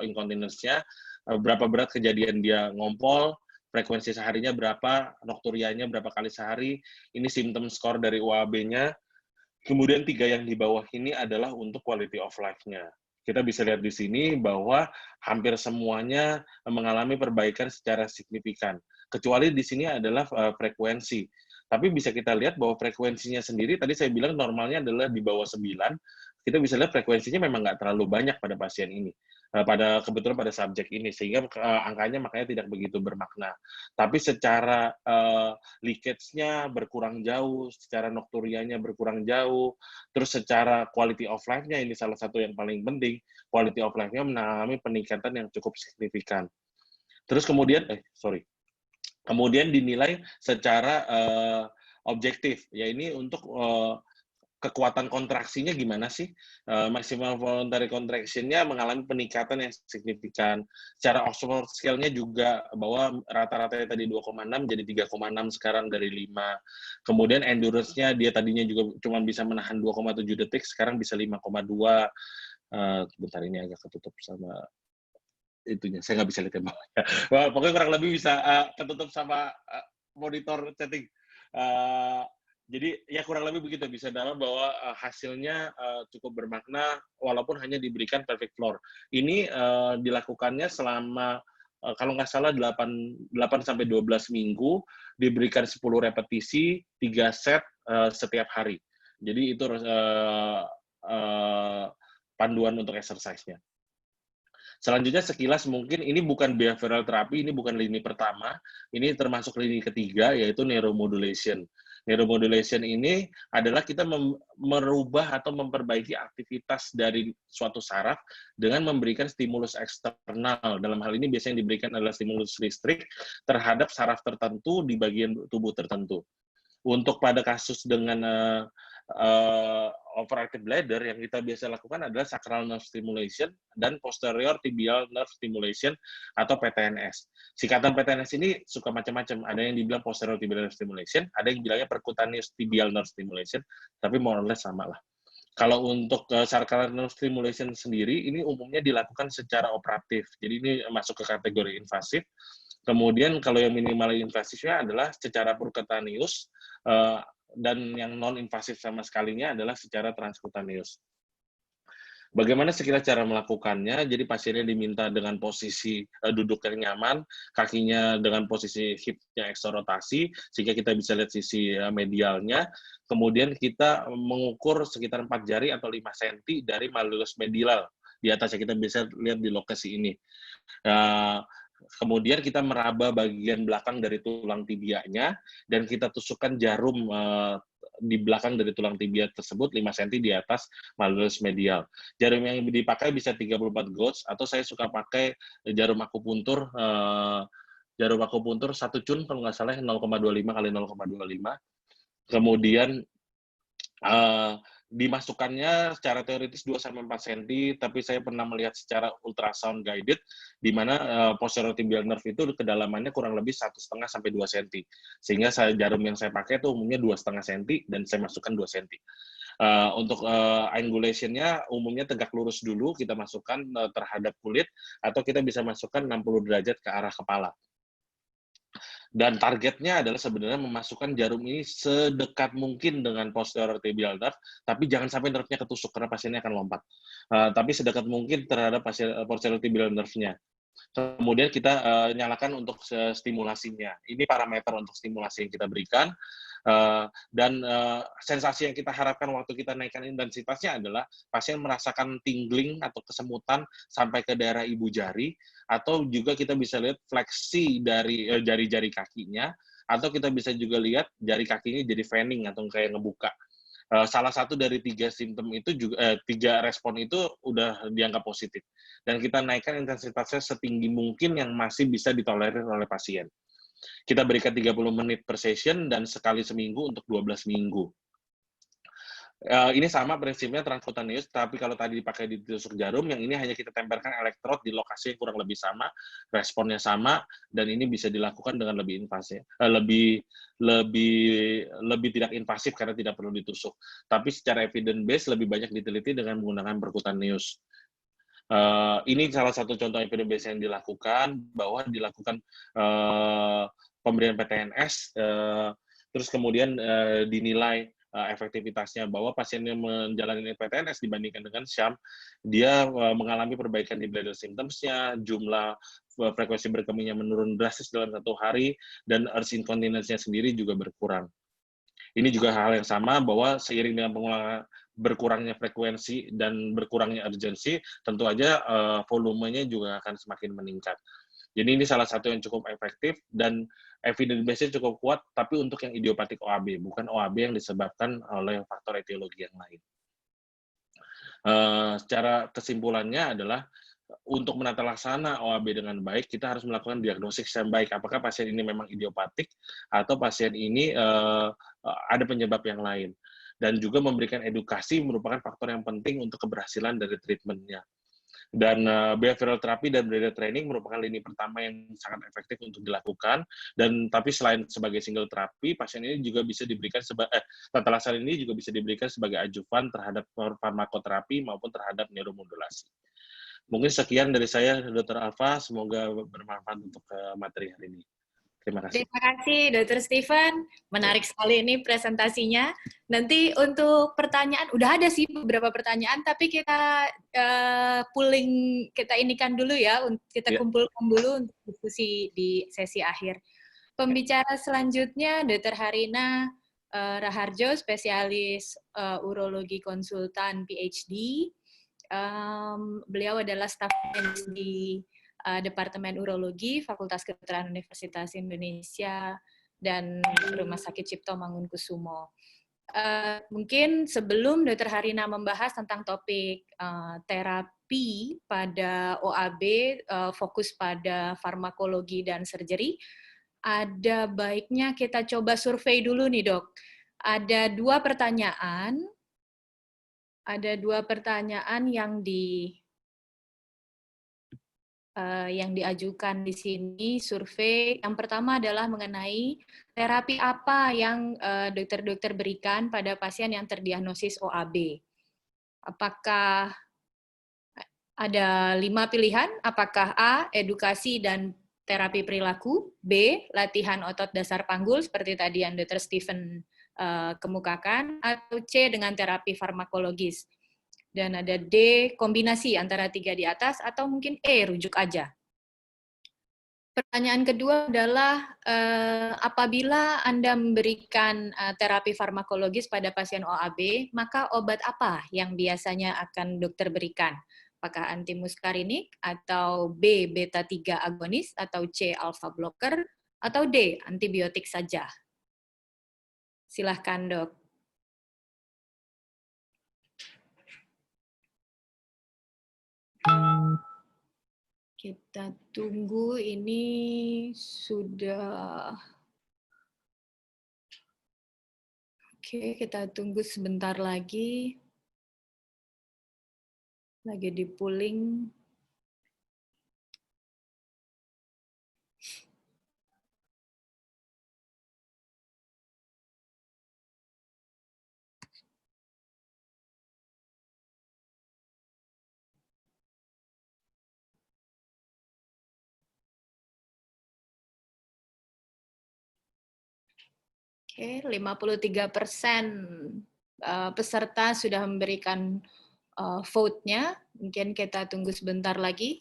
incontinence-nya, berapa berat kejadian dia ngompol, frekuensi seharinya berapa, nokturianya berapa kali sehari, ini symptom score dari UAB-nya. Kemudian 3 yang di bawah ini adalah untuk quality of life-nya. Kita bisa lihat di sini bahwa hampir semuanya mengalami perbaikan secara signifikan. Kecuali di sini adalah frekuensi. Tapi bisa kita lihat bahwa frekuensinya sendiri, tadi saya bilang normalnya adalah di bawah 9, kita bisa lihat frekuensinya memang nggak terlalu banyak pada pasien ini. Kebetulan pada subjek ini, sehingga angkanya makanya tidak begitu bermakna. Tapi secara leakage-nya berkurang jauh, secara nokturianya berkurang jauh, terus secara quality of life-nya, ini salah satu yang paling penting, quality of life-nya mengalami peningkatan yang cukup signifikan. Terus kemudian, kemudian dinilai secara objektif, ya ini untuk kekuatan kontraksinya gimana sih? Maximal voluntary contraction-nya mengalami peningkatan yang signifikan. Secara Oxford Scale-nya juga bahwa rata-ratanya tadi 2,6 jadi 3,6 sekarang dari 5. Kemudian endurance-nya dia tadinya juga cuma bisa menahan 2,7 detik, sekarang bisa 5,2. Bentar, ini agak ketutup sama itunya. Saya nggak bisa lihat yang bawahnya. Pokoknya kurang lebih bisa ketutup sama monitor chatting. Jadi ya kurang lebih begitu, bisa dalam bahwa hasilnya cukup bermakna walaupun hanya diberikan pelvic floor. Ini dilakukannya selama kalau nggak salah 8 sampai 12 minggu, diberikan 10 repetisi, 3 set setiap hari. Jadi itu panduan untuk exercise-nya. Selanjutnya sekilas mungkin ini bukan behavioral therapy, ini bukan lini pertama, ini termasuk lini ketiga, yaitu neuromodulation. Neuromodulation ini adalah kita merubah atau memperbaiki aktivitas dari suatu saraf dengan memberikan stimulus eksternal. Dalam hal ini biasanya yang diberikan adalah stimulus listrik terhadap saraf tertentu di bagian tubuh tertentu. Untuk pada kasus dengan overactive bladder, yang kita biasa lakukan adalah sacral nerve stimulation dan posterior tibial nerve stimulation atau PTNS. Singkatan PTNS ini suka macam-macam. Ada yang dibilang posterior tibial nerve stimulation, ada yang bilangnya percutaneous tibial nerve stimulation, tapi more or less sama lah. Kalau untuk sacral nerve stimulation sendiri, ini umumnya dilakukan secara operatif. Jadi ini masuk ke kategori invasif. Kemudian kalau yang minimal invasifnya adalah secara percutaneous, dan yang non-invasif sama sekalinya adalah secara transkutaneus. Bagaimana sekilas cara melakukannya? Jadi pasiennya diminta dengan posisi duduk yang nyaman, kakinya dengan posisi hip-nya eksorotasi, sehingga kita bisa lihat sisi medialnya. Kemudian kita mengukur sekitar 4 jari atau 5 cm dari malleus medial. Di atasnya kita bisa lihat di lokasi ini. Kemudian kita meraba bagian belakang dari tulang tibianya, dan kita tusukkan jarum di belakang dari tulang tibia tersebut 5 cm di atas malleus medial. Jarum yang dipakai bisa 34 Gauge, atau saya suka pakai jarum akupuntur 1 cun kalau nggak salah 0,25 kali 0,25. Kemudian dimasukkannya secara teoritis 2-4 cm, tapi saya pernah melihat secara ultrasound guided, di mana posterior tibial nerve itu kedalamannya kurang lebih 1,5 sampai 2 cm. Sehingga jarum yang saya pakai itu umumnya 2,5 cm, dan saya masukkan 2 cm. Untuk angulation-nya umumnya tegak lurus dulu, kita masukkan terhadap kulit, atau kita bisa masukkan 60 derajat ke arah kepala. Dan targetnya adalah sebenarnya memasukkan jarum ini sedekat mungkin dengan posterior tibial nerve, tapi jangan sampai nerve-nya ketusuk karena pasiennya akan lompat. Tapi sedekat mungkin terhadap posterior tibial nerve-nya. Kemudian kita nyalakan untuk stimulasinya. Ini parameter untuk stimulasi yang kita berikan. Dan sensasi yang kita harapkan waktu kita naikkan intensitasnya adalah pasien merasakan tingling atau kesemutan sampai ke daerah ibu jari, atau juga kita bisa lihat fleksi dari jari-jari kakinya, atau kita bisa juga lihat jari kakinya jadi fanning atau kayak ngebuka. Salah satu dari 3 simptom itu juga 3 respon itu udah dianggap positif. Dan kita naikkan intensitasnya setinggi mungkin yang masih bisa ditolerir oleh pasien. Kita berikan 30 menit per session dan sekali seminggu untuk 12 minggu. Ini sama prinsipnya transcutaneous, tapi kalau tadi dipakai di tusuk jarum, yang ini hanya kita tempelkan elektrod di lokasi yang kurang lebih sama, responnya sama, dan ini bisa dilakukan dengan lebih invasif, lebih tidak invasif karena tidak perlu ditusuk. Tapi secara evidence base lebih banyak diteliti dengan menggunakan percutaneous. Ini salah satu contoh evidence base yang dilakukan, bahwa dilakukan pemberian PTNS, terus kemudian dinilai efektivitasnya, bahwa pasien yang menjalani PTNS dibandingkan dengan sham, dia mengalami perbaikan di bladder symptoms-nya, jumlah frekuensi berkemihnya menurun drastis dalam 1 hari, dan urge incontinence-nya sendiri juga berkurang. Ini juga hal yang sama, bahwa seiring dengan berkurangnya frekuensi dan berkurangnya urgensi, tentu aja volumenya juga akan semakin meningkat. Jadi ini salah satu yang cukup efektif dan evidence base-nya cukup kuat, tapi untuk yang idiopatik OAB, bukan OAB yang disebabkan oleh faktor etiologi yang lain. Secara kesimpulannya adalah, untuk menata laksana OAB dengan baik, kita harus melakukan diagnosis yang baik. Apakah pasien ini memang idiopatik, atau pasien ini ada penyebab yang lain. Dan juga memberikan edukasi merupakan faktor yang penting untuk keberhasilan dari treatment-nya. Dan behavioral therapy dan bladder training merupakan lini pertama yang sangat efektif untuk dilakukan. Dan tapi selain sebagai single terapi, pasien ini juga bisa diberikan tata laksana ini juga bisa diberikan sebagai ajuvan terhadap farmakoterapi maupun terhadap neuromodulasi. Mungkin sekian dari saya, Dr. Alfa. Semoga bermanfaat untuk materi hari ini. Terima kasih. Terima kasih, Dr. Stephen. Menarik sekali ini presentasinya. Nanti untuk pertanyaan, udah ada sih beberapa pertanyaan, tapi kita pooling, kita inikan dulu ya, kita kumpulkan dulu untuk diskusi di sesi akhir. Pembicara selanjutnya, Dr. Harina Raharjo, spesialis urologi konsultan PhD. Beliau adalah staf medis di Departemen Urologi, Fakultas Kedokteran Universitas Indonesia, dan Rumah Sakit Cipto Mangunkusumo. Mungkin sebelum Dr. Harina membahas tentang topik terapi pada OAB, fokus pada farmakologi dan surgery, ada baiknya kita coba survei dulu nih, Dok. Ada dua pertanyaan yang diajukan di sini, survei. Yang pertama adalah mengenai terapi apa yang dokter-dokter berikan pada pasien yang terdiagnosis OAB. Apakah ada 5 pilihan? Apakah A, edukasi dan terapi perilaku, B, latihan otot dasar panggul seperti tadi yang Dr. Stephen kemukakan, atau C, dengan terapi farmakologis. Dan ada D, kombinasi antara 3 di atas, atau mungkin E, rujuk aja. Pertanyaan kedua adalah, apabila Anda memberikan terapi farmakologis pada pasien OAB, maka obat apa yang biasanya akan dokter berikan? Apakah antimuskarinik, atau B, beta-3 agonis, atau C, alpha blocker, atau D, antibiotik saja? Silahkan, Dok. Kita tunggu, ini sudah... Oke, kita tunggu sebentar lagi. Lagi di pooling. Oke, 53% peserta sudah memberikan vote-nya. Mungkin kita tunggu sebentar lagi.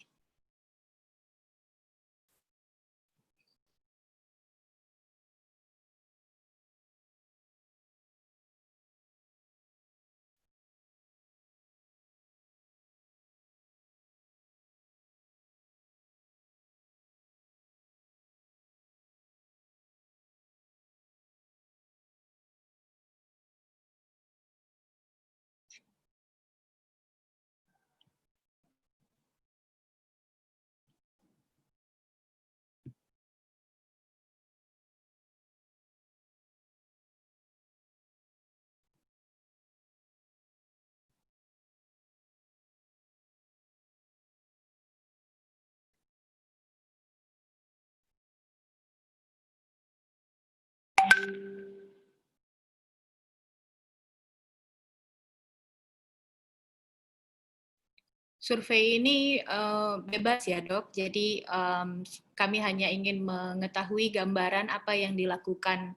Survei ini bebas ya dok, jadi kami hanya ingin mengetahui gambaran apa yang dilakukan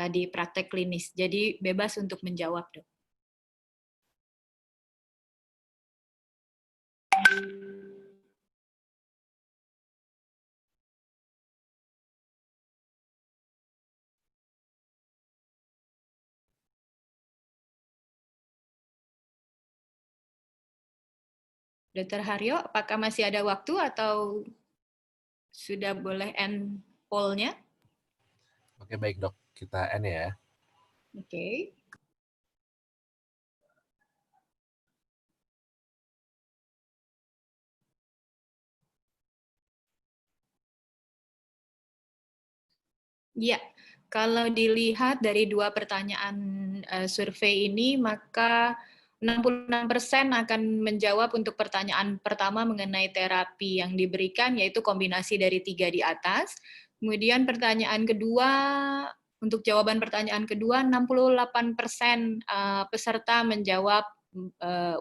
di praktek klinis. Jadi bebas untuk menjawab dok. Dr. Haryo, apakah masih ada waktu atau sudah boleh end poll-nya? Oke, baik dok. Kita end ya. Oke. Ya, kalau dilihat dari dua pertanyaan survei ini, maka 66% akan menjawab untuk pertanyaan pertama mengenai terapi yang diberikan, yaitu kombinasi dari 3 di atas. Kemudian pertanyaan kedua, untuk jawaban pertanyaan kedua, 68% peserta menjawab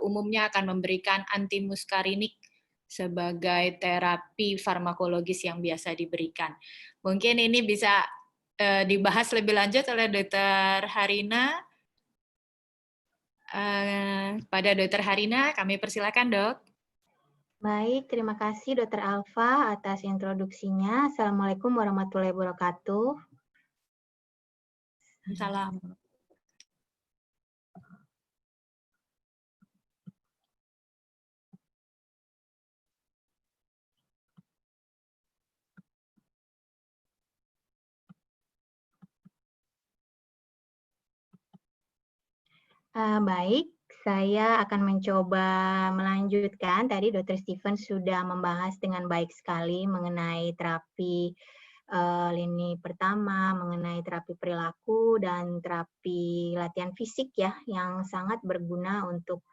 umumnya akan memberikan antimuskarinik sebagai terapi farmakologis yang biasa diberikan. Mungkin ini bisa dibahas lebih lanjut oleh Dr. Harina. Pada Dr. Harina, kami persilakan, Dok. Baik, terima kasih Dr. Alfa atas introduksinya. Assalamualaikum warahmatullahi wabarakatuh. Salam. Baik, saya akan mencoba melanjutkan. Tadi Dr. Steven sudah membahas dengan baik sekali mengenai terapi lini pertama, mengenai terapi perilaku dan terapi latihan fisik ya, yang sangat berguna untuk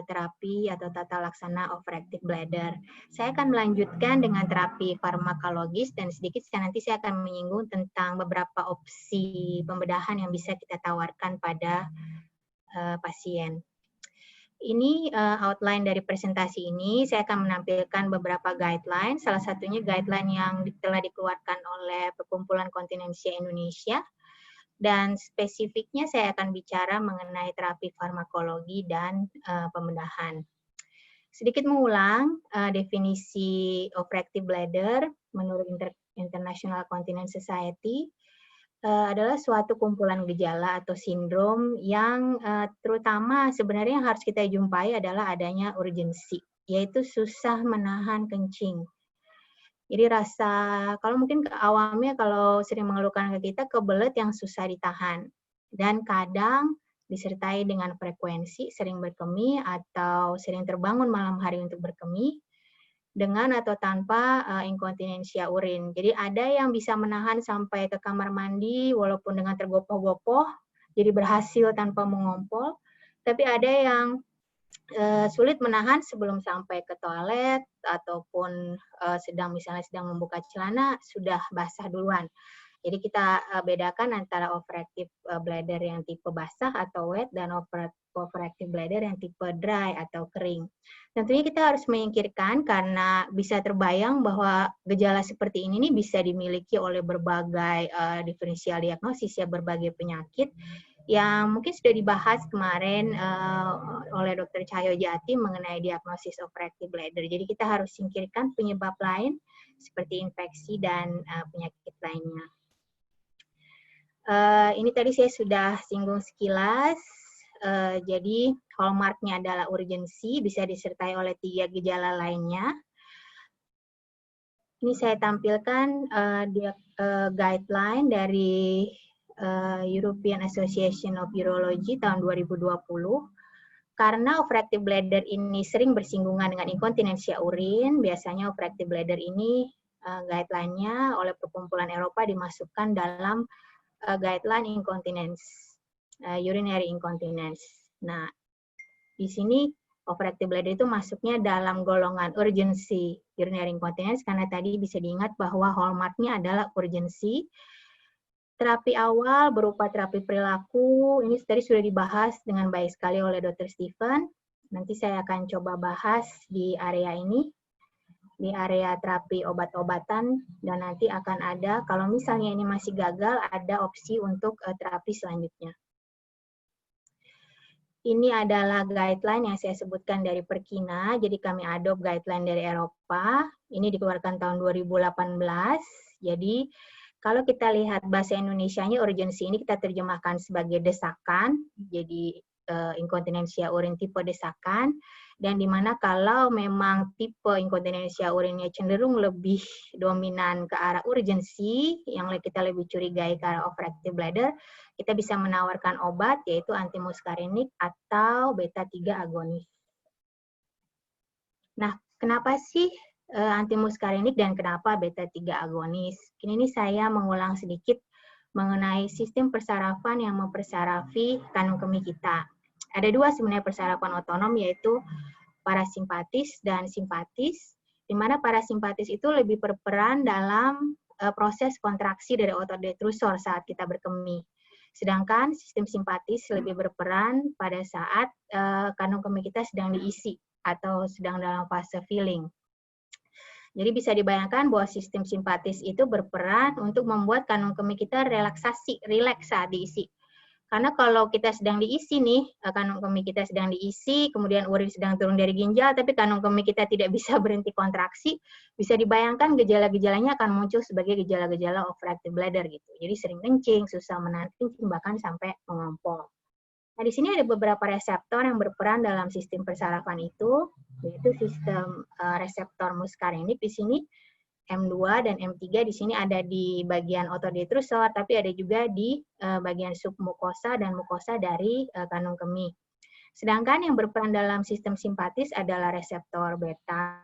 terapi atau tata laksana overactive bladder. Saya akan melanjutkan dengan terapi farmakologis dan sedikit nanti saya akan menyinggung tentang beberapa opsi pembedahan yang bisa kita tawarkan pada pasien. Ini outline dari presentasi ini. Saya akan menampilkan beberapa guideline. Salah satunya guideline yang telah dikeluarkan oleh Perkumpulan Kontinensia Indonesia. Dan spesifiknya saya akan bicara mengenai terapi farmakologi dan pembedahan. Sedikit mengulang definisi overactive bladder menurut International Continence Society adalah suatu kumpulan gejala atau sindrom yang terutama sebenarnya yang harus kita jumpai adalah adanya urgensi, yaitu susah menahan kencing. Jadi rasa, kalau mungkin awamnya kalau sering mengeluhkan ke kita, kebelet yang susah ditahan. Dan kadang disertai dengan frekuensi sering berkemih atau sering terbangun malam hari untuk berkemih, dengan atau tanpa inkontinensia urin. Jadi ada yang bisa menahan sampai ke kamar mandi walaupun dengan tergopoh-gopoh, jadi berhasil tanpa mengompol. Tapi ada yang sulit menahan sebelum sampai ke toilet ataupun misalnya sedang membuka celana sudah basah duluan. Jadi kita bedakan antara overactive bladder yang tipe basah atau wet dan overactive bladder yang tipe dry atau kering. Tentunya kita harus menyingkirkan karena bisa terbayang bahwa gejala seperti ini nih bisa dimiliki oleh berbagai diferensial diagnosis ya, berbagai penyakit yang mungkin sudah dibahas kemarin oleh Dr. Cahyo Jati mengenai diagnosis overactive bladder. Jadi kita harus singkirkan penyebab lain seperti infeksi dan penyakit lainnya. Ini tadi saya sudah singgung sekilas. Jadi hallmarknya adalah urgensi, bisa disertai oleh 3 gejala lainnya. Ini saya tampilkan guideline dari European Association of Urology tahun 2020. Karena overactive bladder ini sering bersinggungan dengan inkontinensia urin, biasanya overactive bladder ini guideline-nya oleh Perkumpulan Eropa dimasukkan dalam guideline incontinence, urinary incontinence. Nah, di sini overactive bladder itu masuknya dalam golongan urgency urinary incontinence karena tadi bisa diingat bahwa hallmarknya adalah urgensi. Terapi awal berupa terapi perilaku, ini tadi sudah dibahas dengan baik sekali oleh Dr. Stephen. Nanti saya akan coba bahas di area ini, di area terapi obat-obatan, dan nanti akan ada, kalau misalnya ini masih gagal, ada opsi untuk terapi selanjutnya. Ini adalah guideline yang saya sebutkan dari Perkina, jadi kami adopt guideline dari Eropa, ini dikeluarkan tahun 2018, jadi kalau kita lihat bahasa Indonesianya, urgensi ini kita terjemahkan sebagai desakan, jadi inkontinensia urin tipe desakan, dan di mana kalau memang tipe inkontinensia urinnya cenderung lebih dominan ke arah urgensi, yang kita lebih curigai ke arah overactive bladder, kita bisa menawarkan obat yaitu antimuskarinik atau beta-3 agonis. Nah, kenapa sih antimuskarinik dan kenapa beta-3 agonis? Ini saya mengulang sedikit mengenai sistem persarafan yang mempersarafi kandung kemih kita. Ada 2 sebenarnya persarafan otonom, yaitu parasimpatis dan simpatis, di mana parasimpatis itu lebih berperan dalam proses kontraksi dari otot detrusor saat kita berkemih. Sedangkan sistem simpatis lebih berperan pada saat kandung kemih kita sedang diisi atau sedang dalam fase filling. Jadi bisa dibayangkan bahwa sistem simpatis itu berperan untuk membuat kandung kemih kita rileks saat diisi. Karena kalau kita sedang diisi nih, kandung kemih kita sedang diisi, kemudian urin sedang turun dari ginjal, tapi kandung kemih kita tidak bisa berhenti kontraksi, bisa dibayangkan gejala-gejalanya akan muncul sebagai gejala-gejala overactive bladder gitu. Jadi sering kencing, susah menahan kencing, bahkan sampai mengompol. Nah, di sini ada beberapa reseptor yang berperan dalam sistem persarafan itu, yaitu sistem reseptor muskarinik di sini, M2 dan M3 di sini ada di bagian otot detrusor, tapi ada juga di bagian submukosa dan mukosa dari kandung kemih. Sedangkan yang berperan dalam sistem simpatis adalah reseptor beta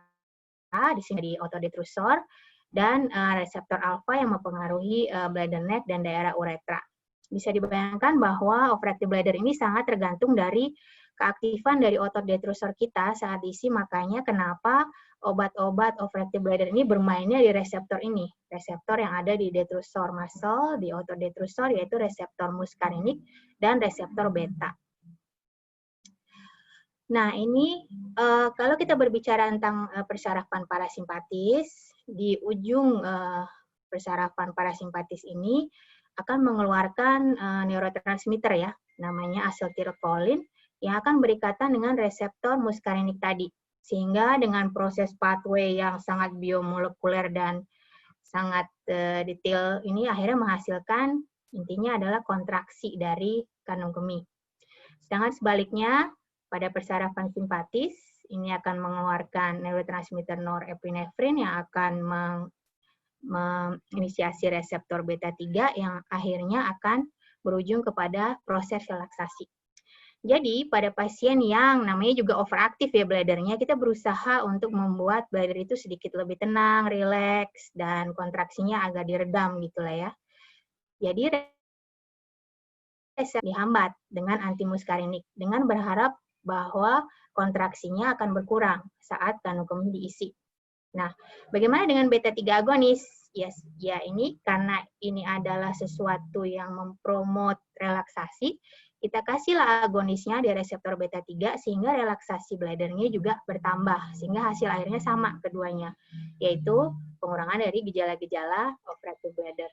di sini di otot detrusor dan reseptor alfa yang mempengaruhi bladder neck dan daerah uretra. Bisa dibayangkan bahwa overactive bladder ini sangat tergantung dari keaktifan dari otot detrusor kita saat diisi, makanya kenapa obat-obat overactive bladder ini bermainnya di reseptor ini. Reseptor yang ada di detrusor muscle, di otot detrusor, yaitu reseptor muskarinik dan reseptor beta. Nah, ini kalau kita berbicara tentang persarafan parasimpatis, di ujung persarafan parasimpatis ini akan mengeluarkan neurotransmitter ya, namanya asetilkolin, yang akan berikatan dengan reseptor muskarinik tadi. Sehingga dengan proses pathway yang sangat biomolekuler dan sangat detail ini akhirnya menghasilkan intinya adalah kontraksi dari kandung kemih. Sedangkan sebaliknya pada persarafan simpatis ini akan mengeluarkan neurotransmitter norepinefrin yang akan menginisiasi reseptor beta-3 yang akhirnya akan berujung kepada proses relaksasi. Jadi pada pasien yang namanya juga overaktif ya bladdernya, kita berusaha untuk membuat bladder itu sedikit lebih tenang, rileks, dan kontraksinya agak diredam gitulah ya. Jadi resep dihambat dengan antimuskarinik, dengan berharap bahwa kontraksinya akan berkurang saat kandung kemih diisi. Nah, bagaimana dengan beta 3 agonis? Yes, ya ini karena ini adalah sesuatu yang mempromot relaksasi, kita kasihlah agonisnya di reseptor beta 3 sehingga relaksasi bladdernya juga bertambah, sehingga hasil akhirnya sama keduanya, yaitu pengurangan dari gejala-gejala overactive bladder.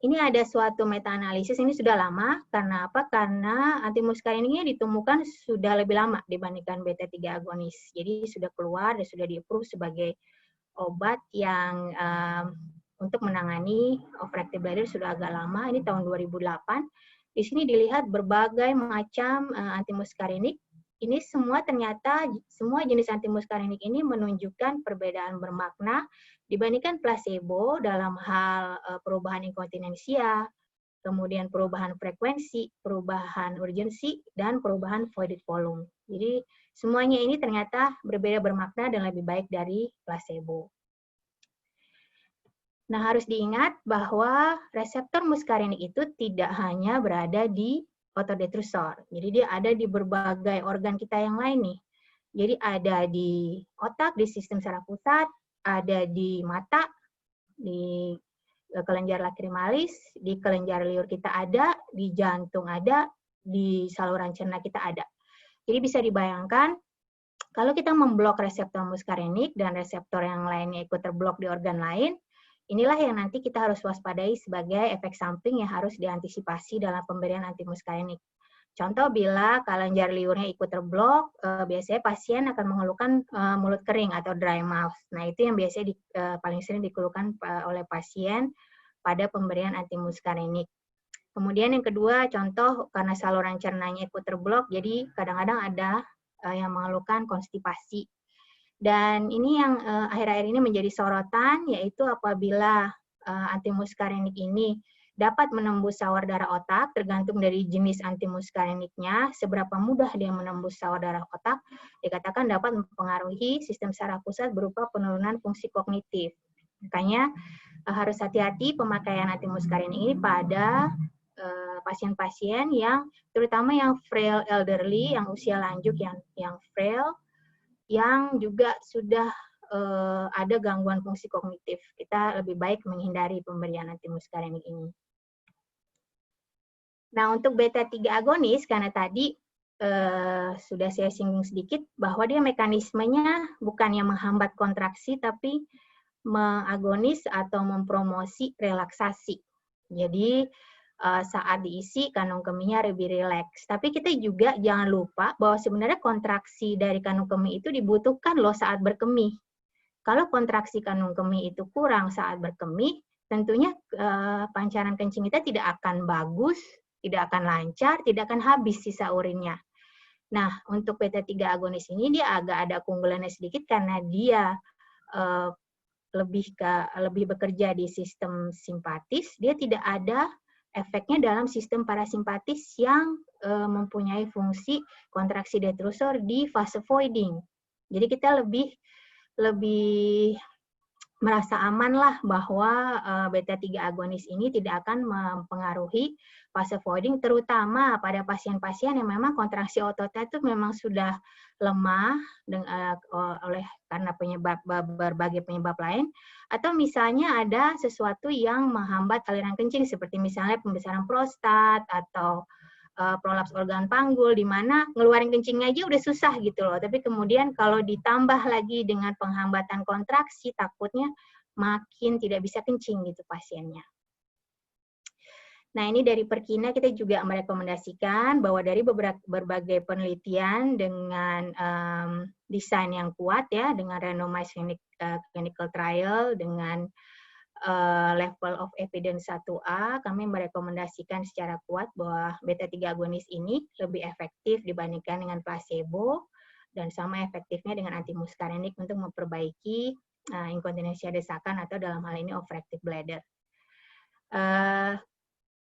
Ini ada suatu meta-analisis, ini sudah lama, karena apa? Karena antimuskariniknya ditemukan sudah lebih lama dibandingkan beta 3 agonis. Jadi sudah keluar dan sudah di-approve sebagai obat yang untuk menangani overactive bladder sudah agak lama, ini tahun 2008. Di sini dilihat berbagai macam antimuskarinik. Ini semua ternyata, semua jenis antimuskarinik ini menunjukkan perbedaan bermakna dibandingkan placebo dalam hal perubahan inkontinensia, kemudian perubahan frekuensi, perubahan urgensi, dan perubahan voided volume. Jadi semuanya ini ternyata berbeda bermakna dan lebih baik dari placebo. Nah, harus diingat bahwa reseptor muskarinik itu tidak hanya berada di otodetrusor. Jadi dia ada di berbagai organ kita yang lain nih. Jadi ada di otak, di sistem saraf pusat, ada di mata, di kelenjar lacrimalis, di kelenjar liur kita ada, di jantung ada, di saluran cerna kita ada. Jadi bisa dibayangkan kalau kita memblok reseptor muskarinik dan reseptor yang lainnya ikut terblok di organ lain, inilah yang nanti kita harus waspadai sebagai efek samping yang harus diantisipasi dalam pemberian antimuskarinik. Contoh, bila kelenjar liurnya ikut terblok, biasanya pasien akan mengeluhkan mulut kering atau dry mouth. Nah, itu yang biasanya paling sering dikeluhkan oleh pasien pada pemberian antimuskarinik. Kemudian yang kedua, contoh karena saluran cernanya ikut terblok, jadi kadang-kadang ada yang mengeluhkan konstipasi. Dan ini yang akhir-akhir ini menjadi sorotan, yaitu apabila antimuskarinik ini dapat menembus sawar darah otak, tergantung dari jenis antimuskariniknya, seberapa mudah dia menembus sawar darah otak, dikatakan dapat mempengaruhi sistem saraf pusat berupa penurunan fungsi kognitif. Makanya harus hati-hati pemakaian antimuskarinik ini pada pasien-pasien yang, terutama yang frail elderly, yang usia lanjut, yang frail, yang juga sudah ada gangguan fungsi kognitif. Kita lebih baik menghindari pemberian antimuskarinik ini. Nah, untuk beta 3 agonis, karena tadi sudah saya singgung sedikit, bahwa dia mekanismenya bukan yang menghambat kontraksi, tapi mengagonis atau mempromosi relaksasi. Jadi, saat diisi kandung kemihnya lebih rileks. Tapi kita juga jangan lupa bahwa sebenarnya kontraksi dari kandung kemih itu dibutuhkan loh saat berkemih. Kalau kontraksi kandung kemih itu kurang saat berkemih, tentunya pancaran kencing kita tidak akan bagus, tidak akan lancar, tidak akan habis sisa urinnya. Nah, untuk beta 3 agonis ini dia agak ada keunggulannya sedikit karena dia lebih bekerja di sistem simpatis, dia tidak ada efeknya dalam sistem parasimpatis yang mempunyai fungsi kontraksi detrusor di fase voiding. Jadi kita lebih merasa aman lah bahwa beta 3 agonis ini tidak akan mempengaruhi fase voiding, terutama pada pasien-pasien yang memang kontraksi ototnya itu memang sudah lemah karena berbagai penyebab lain, atau misalnya ada sesuatu yang menghambat aliran kencing seperti misalnya pembesaran prostat atau prolaps organ panggul, di mana ngeluarin kencingnya aja udah susah gitu loh. Tapi kemudian kalau ditambah lagi dengan penghambatan kontraksi, takutnya makin tidak bisa kencing gitu pasiennya. Nah, ini dari Perkina kita juga merekomendasikan bahwa dari berbagai penelitian dengan desain yang kuat ya, dengan randomized clinical trial, dengan level of evidence 1A, kami merekomendasikan secara kuat bahwa beta 3 agonis ini lebih efektif dibandingkan dengan placebo dan sama efektifnya dengan antimuskarinik untuk memperbaiki inkontinensia desakan atau dalam hal ini overactive bladder.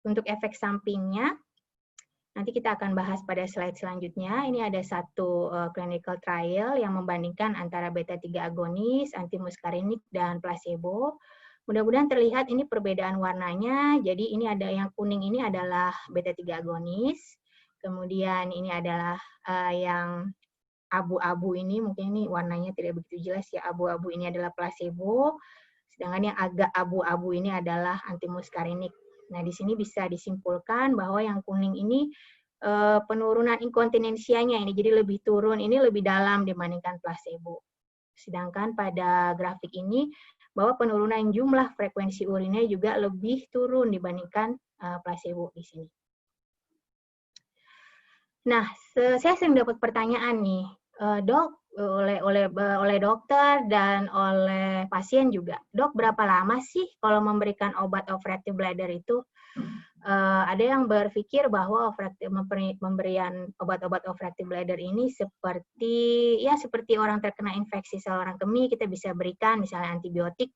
Untuk efek sampingnya, nanti kita akan bahas pada slide selanjutnya. Ini ada satu clinical trial yang membandingkan antara beta 3 agonis, antimuskarinik, dan placebo. Mudah-mudahan terlihat ini perbedaan warnanya. Jadi ini ada yang kuning ini adalah beta 3 agonis. Kemudian ini adalah yang abu-abu ini, mungkin ini warnanya tidak begitu jelas ya, abu-abu ini adalah placebo, sedangkan yang agak abu-abu ini adalah antimuskarinik. Nah, di sini bisa disimpulkan bahwa yang kuning ini penurunan inkontinensianya ini jadi lebih turun, ini lebih dalam dibandingkan placebo. Sedangkan pada grafik ini bahwa penurunan jumlah frekuensi urinnya juga lebih turun dibandingkan placebo di sini. Nah, saya sering dapat pertanyaan nih, dok, oleh dokter dan oleh pasien juga, dok berapa lama sih kalau memberikan obat overactive bladder itu? Ada yang berpikir bahwa pemberian obat-obat overactive bladder ini seperti orang terkena infeksi saluran kemih, kita bisa berikan misalnya antibiotik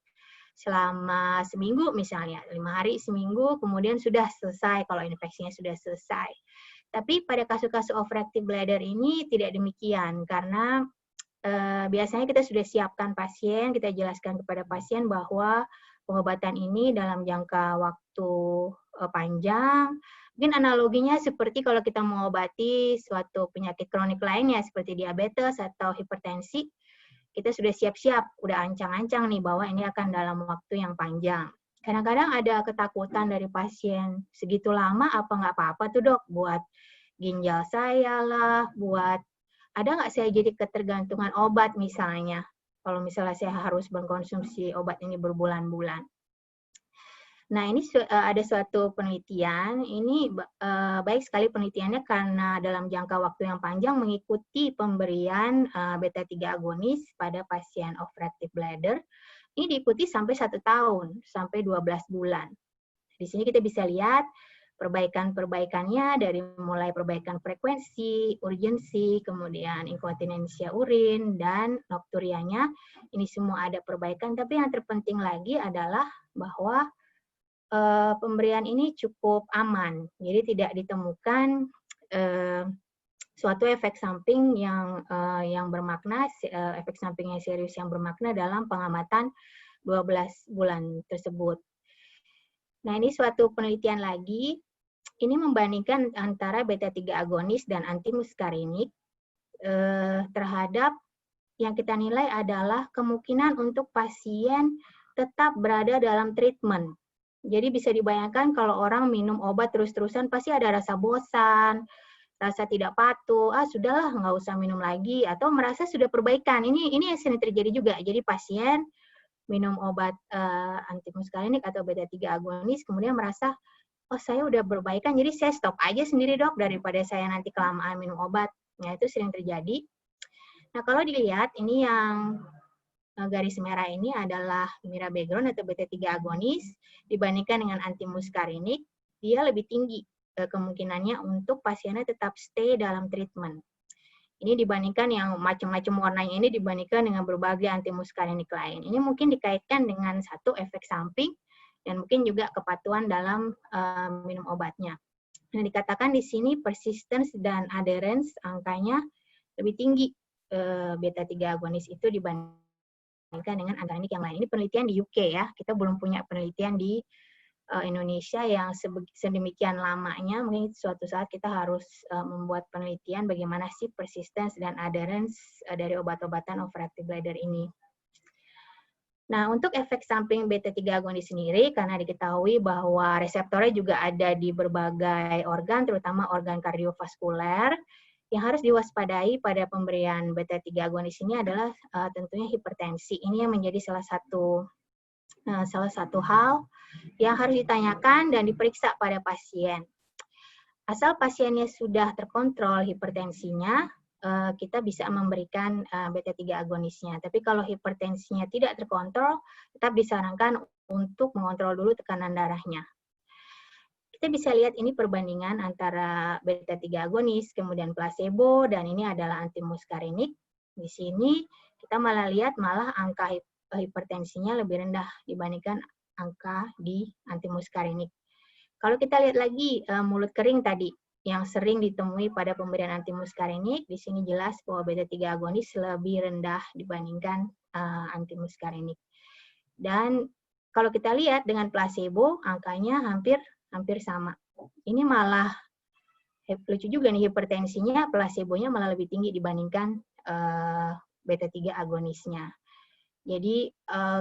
selama seminggu misalnya, 5 hari seminggu, kemudian sudah selesai kalau infeksinya sudah selesai. Tapi pada kasus-kasus overactive bladder ini tidak demikian, karena biasanya kita sudah siapkan pasien, kita jelaskan kepada pasien bahwa pengobatan ini dalam jangka waktu panjang. Mungkin analoginya seperti kalau kita mengobati suatu penyakit kronik lainnya seperti diabetes atau hipertensi, kita sudah siap-siap, udah ancang-ancang nih bahwa ini akan dalam waktu yang panjang. Kadang-kadang ada ketakutan dari pasien, segitu lama apa nggak apa-apa tuh dok, buat ginjal saya lah, buat ada nggak saya jadi ketergantungan obat misalnya, kalau misalnya saya harus mengkonsumsi obat ini berbulan-bulan. Nah, ini ada suatu penelitian, ini baik sekali penelitiannya karena dalam jangka waktu yang panjang mengikuti pemberian beta-3 agonis pada pasien overactive bladder, ini diikuti sampai 1 tahun, sampai 12 bulan. Di sini kita bisa lihat perbaikan-perbaikannya dari mulai perbaikan frekuensi, urgensi, kemudian inkontinensia urin, dan nokturianya. Ini semua ada perbaikan, tapi yang terpenting lagi adalah bahwa pemberian ini cukup aman, jadi tidak ditemukan suatu efek samping yang bermakna, efek samping yang serius yang bermakna dalam pengamatan 12 bulan tersebut. Nah, ini suatu penelitian lagi, ini membandingkan antara beta-3 agonis dan antimuskarinik terhadap yang kita nilai adalah kemungkinan untuk pasien tetap berada dalam treatment. Jadi bisa dibayangkan kalau orang minum obat terus-terusan pasti ada rasa bosan, rasa tidak patuh, sudahlah nggak usah minum lagi, atau merasa sudah perbaikan. Ini yang sering terjadi juga. Jadi pasien minum obat antimuskarinik atau beta-3 agonis, kemudian merasa, oh saya udah berbaikan, jadi saya stop aja sendiri dok, daripada saya nanti kelamaan minum obat. Nah, itu sering terjadi. Nah, kalau dilihat, ini yang garis merah ini adalah mirabegron atau beta-3 agonis, dibandingkan dengan antimuskarinik, dia lebih tinggi kemungkinannya untuk pasiennya tetap stay dalam treatment. Ini dibandingkan yang macam-macam warnanya ini dibandingkan dengan berbagai antimuskarinik lain. Ini mungkin dikaitkan dengan satu efek samping dan mungkin juga kepatuhan dalam minum obatnya. Nah, dikatakan di sini persistence dan adherence angkanya lebih tinggi beta-3 agonis itu dibandingkan dengan antagonik yang lain. Ini penelitian di UK ya. Kita belum punya penelitian di Indonesia yang sedemikian lamanya. Mungkin suatu saat kita harus membuat penelitian bagaimana sih persistence dan adherence dari obat-obatan overactive bladder ini. Nah, untuk efek samping beta-3 agonis sendiri, karena diketahui bahwa reseptornya juga ada di berbagai organ, terutama organ kardiovaskuler, yang harus diwaspadai pada pemberian beta-3 agonis ini adalah tentunya hipertensi. Ini yang menjadi salah satu hal yang harus ditanyakan dan diperiksa pada pasien. Asal pasiennya sudah terkontrol hipertensinya, kita bisa memberikan beta-3 agonisnya. Tapi kalau hipertensinya tidak terkontrol, tetap disarankan untuk mengontrol dulu tekanan darahnya. Kita bisa lihat ini perbandingan antara beta-3 agonis, kemudian placebo, dan ini adalah antimuskarinik. Di sini kita lihat angka hipertensinya lebih rendah dibandingkan angka di antimuskarinik. Kalau kita lihat lagi mulut kering tadi, yang sering ditemui pada pemberian antimuskarinik, di sini jelas bahwa beta-3 agonis lebih rendah dibandingkan antimuskarinik. Dan kalau kita lihat dengan placebo, angkanya hampir sama. Ini malah lucu juga nih, hipertensinya placebonya malah lebih tinggi dibandingkan beta 3 agonisnya. Jadi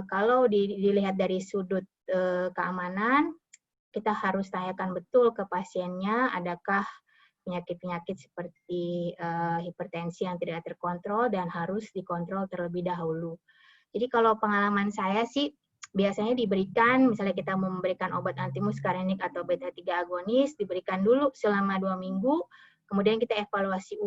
kalau dilihat dari sudut keamanan, kita harus tanyakan betul ke pasiennya, adakah penyakit-penyakit seperti hipertensi yang tidak terkontrol dan harus dikontrol terlebih dahulu. Jadi kalau pengalaman saya sih, biasanya diberikan, misalnya kita memberikan obat antimuskarinik atau beta 3 agonis, diberikan dulu selama 2 minggu, kemudian kita evaluasi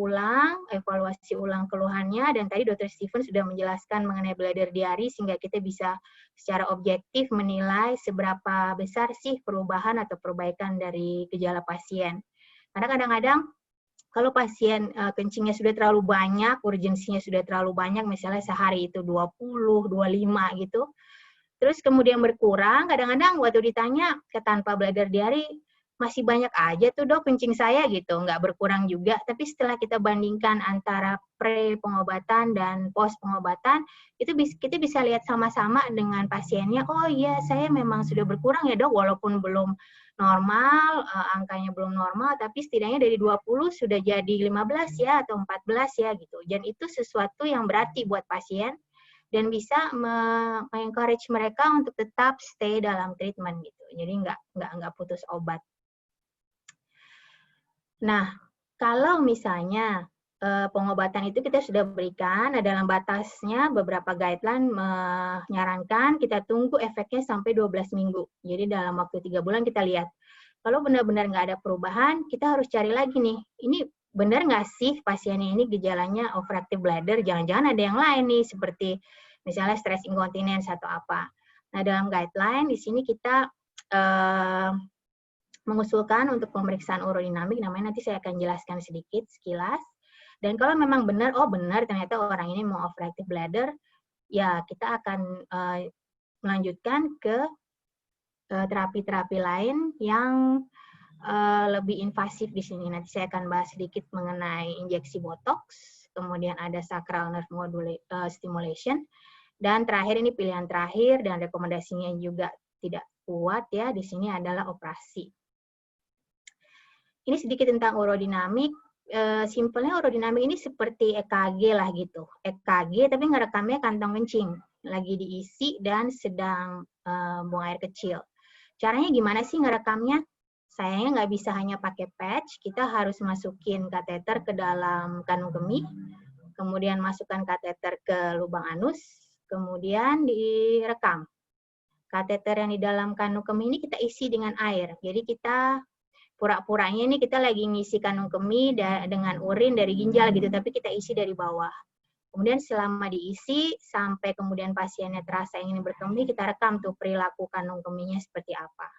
ulang keluhannya, dan tadi Dr. Steven sudah menjelaskan mengenai bladder diary, sehingga kita bisa secara objektif menilai seberapa besar sih perubahan atau perbaikan dari gejala pasien. Karena kadang-kadang kalau pasien kencingnya sudah terlalu banyak, urgensinya sudah terlalu banyak, misalnya sehari itu 20, 25 gitu, terus kemudian berkurang, kadang-kadang waktu ditanya ke tanpa bladder diary, masih banyak aja tuh dok kencing saya gitu, nggak berkurang juga. Tapi setelah kita bandingkan antara pre-pengobatan dan post-pengobatan, itu kita bisa lihat sama-sama dengan pasiennya, oh iya saya memang sudah berkurang ya dok, walaupun belum normal, angkanya belum normal, tapi setidaknya dari 20 sudah jadi 15 ya, atau 14 ya gitu. Dan itu sesuatu yang berarti buat pasien, dan bisa me-encourage mereka untuk tetap stay dalam treatment gitu. Jadi nggak putus obat. Nah, kalau misalnya pengobatan itu kita sudah berikan, dalam batasnya beberapa guideline menyarankan kita tunggu efeknya sampai 12 minggu. Jadi dalam waktu 3 bulan kita lihat. Kalau benar-benar nggak ada perubahan, kita harus cari lagi nih, ini benar nggak sih pasiennya ini gejalanya overactive bladder, jangan-jangan ada yang lain nih, seperti misalnya stress incontinence atau apa. Nah, dalam guideline di sini kita mengusulkan untuk pemeriksaan urodinamik, namanya nanti saya akan jelaskan sedikit sekilas. Dan kalau memang benar, oh benar ternyata orang ini mau overactive bladder, ya kita akan melanjutkan ke terapi-terapi lain yang lebih invasif di sini. Nanti saya akan bahas sedikit mengenai injeksi botox, kemudian ada sacral nerve stimulation, dan terakhir ini pilihan terakhir dan rekomendasinya juga tidak kuat ya, di sini adalah operasi. Ini sedikit tentang urodinamik. Simpelnya urodinamik ini seperti EKG lah gitu. EKG tapi ngerekamnya kantong kencing, lagi diisi dan sedang buang air kecil. Caranya gimana sih ngerekamnya? Sayangnya nggak bisa hanya pakai patch, kita harus masukin kateter ke dalam kanung kemih, kemudian masukkan kateter ke lubang anus, kemudian direkam. Kateter yang di dalam kanung kemih ini kita isi dengan air. Jadi kita pura-puranya ini kita lagi ngisi kanung kemih dengan urin dari ginjal gitu, tapi kita isi dari bawah. Kemudian selama diisi sampai kemudian pasiennya terasa ingin berkemih, kita rekam tuh perilaku kanung kemihnya seperti apa.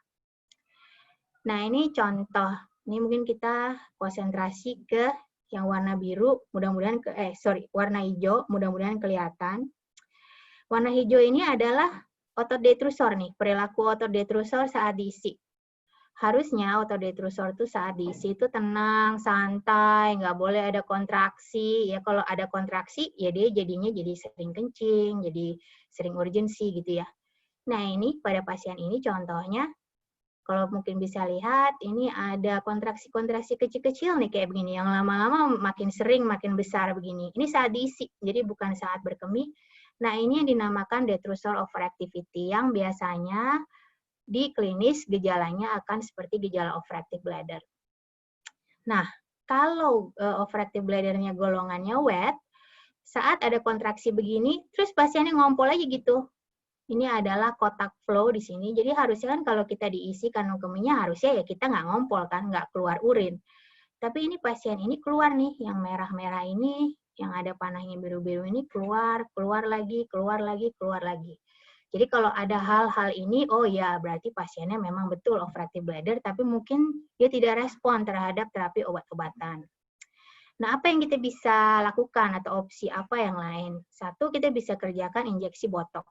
Nah, ini contoh. Ini mungkin kita konsentrasi ke yang warna biru, mudah-mudahan warna hijau, mudah-mudahan kelihatan. Warna hijau ini adalah otot detrusor nih, perilaku otot detrusor saat diisi. Harusnya otot detrusor itu saat diisi itu tenang, santai, nggak boleh ada kontraksi. Ya kalau ada kontraksi, ya dia jadinya jadi sering kencing, jadi sering urgensi gitu ya. Nah ini pada pasien ini contohnya, kalau mungkin bisa lihat, ini ada kontraksi-kontraksi kecil-kecil nih kayak begini, yang lama-lama makin sering, makin besar begini. Ini saat diisi, jadi bukan saat berkemih. Nah ini yang dinamakan detrusor overactivity, yang biasanya di klinis gejalanya akan seperti gejala overactive bladder. Nah, kalau overactive bladder-nya golongannya wet, saat ada kontraksi begini, terus pasiennya ngompol aja gitu. Ini adalah kotak flow di sini. Jadi harusnya kan kalau kita diisi kanung kemihnya, harusnya ya kita nggak ngompol kan, nggak keluar urin. Tapi ini pasien ini keluar nih, yang merah-merah ini, yang ada panahnya biru-biru ini keluar, keluar lagi, keluar lagi, keluar lagi. Jadi kalau ada hal-hal ini, oh ya berarti pasiennya memang betul overactive bladder, tapi mungkin dia tidak respon terhadap terapi obat-obatan. Nah, apa yang kita bisa lakukan atau opsi apa yang lain? Satu, kita bisa kerjakan injeksi botox.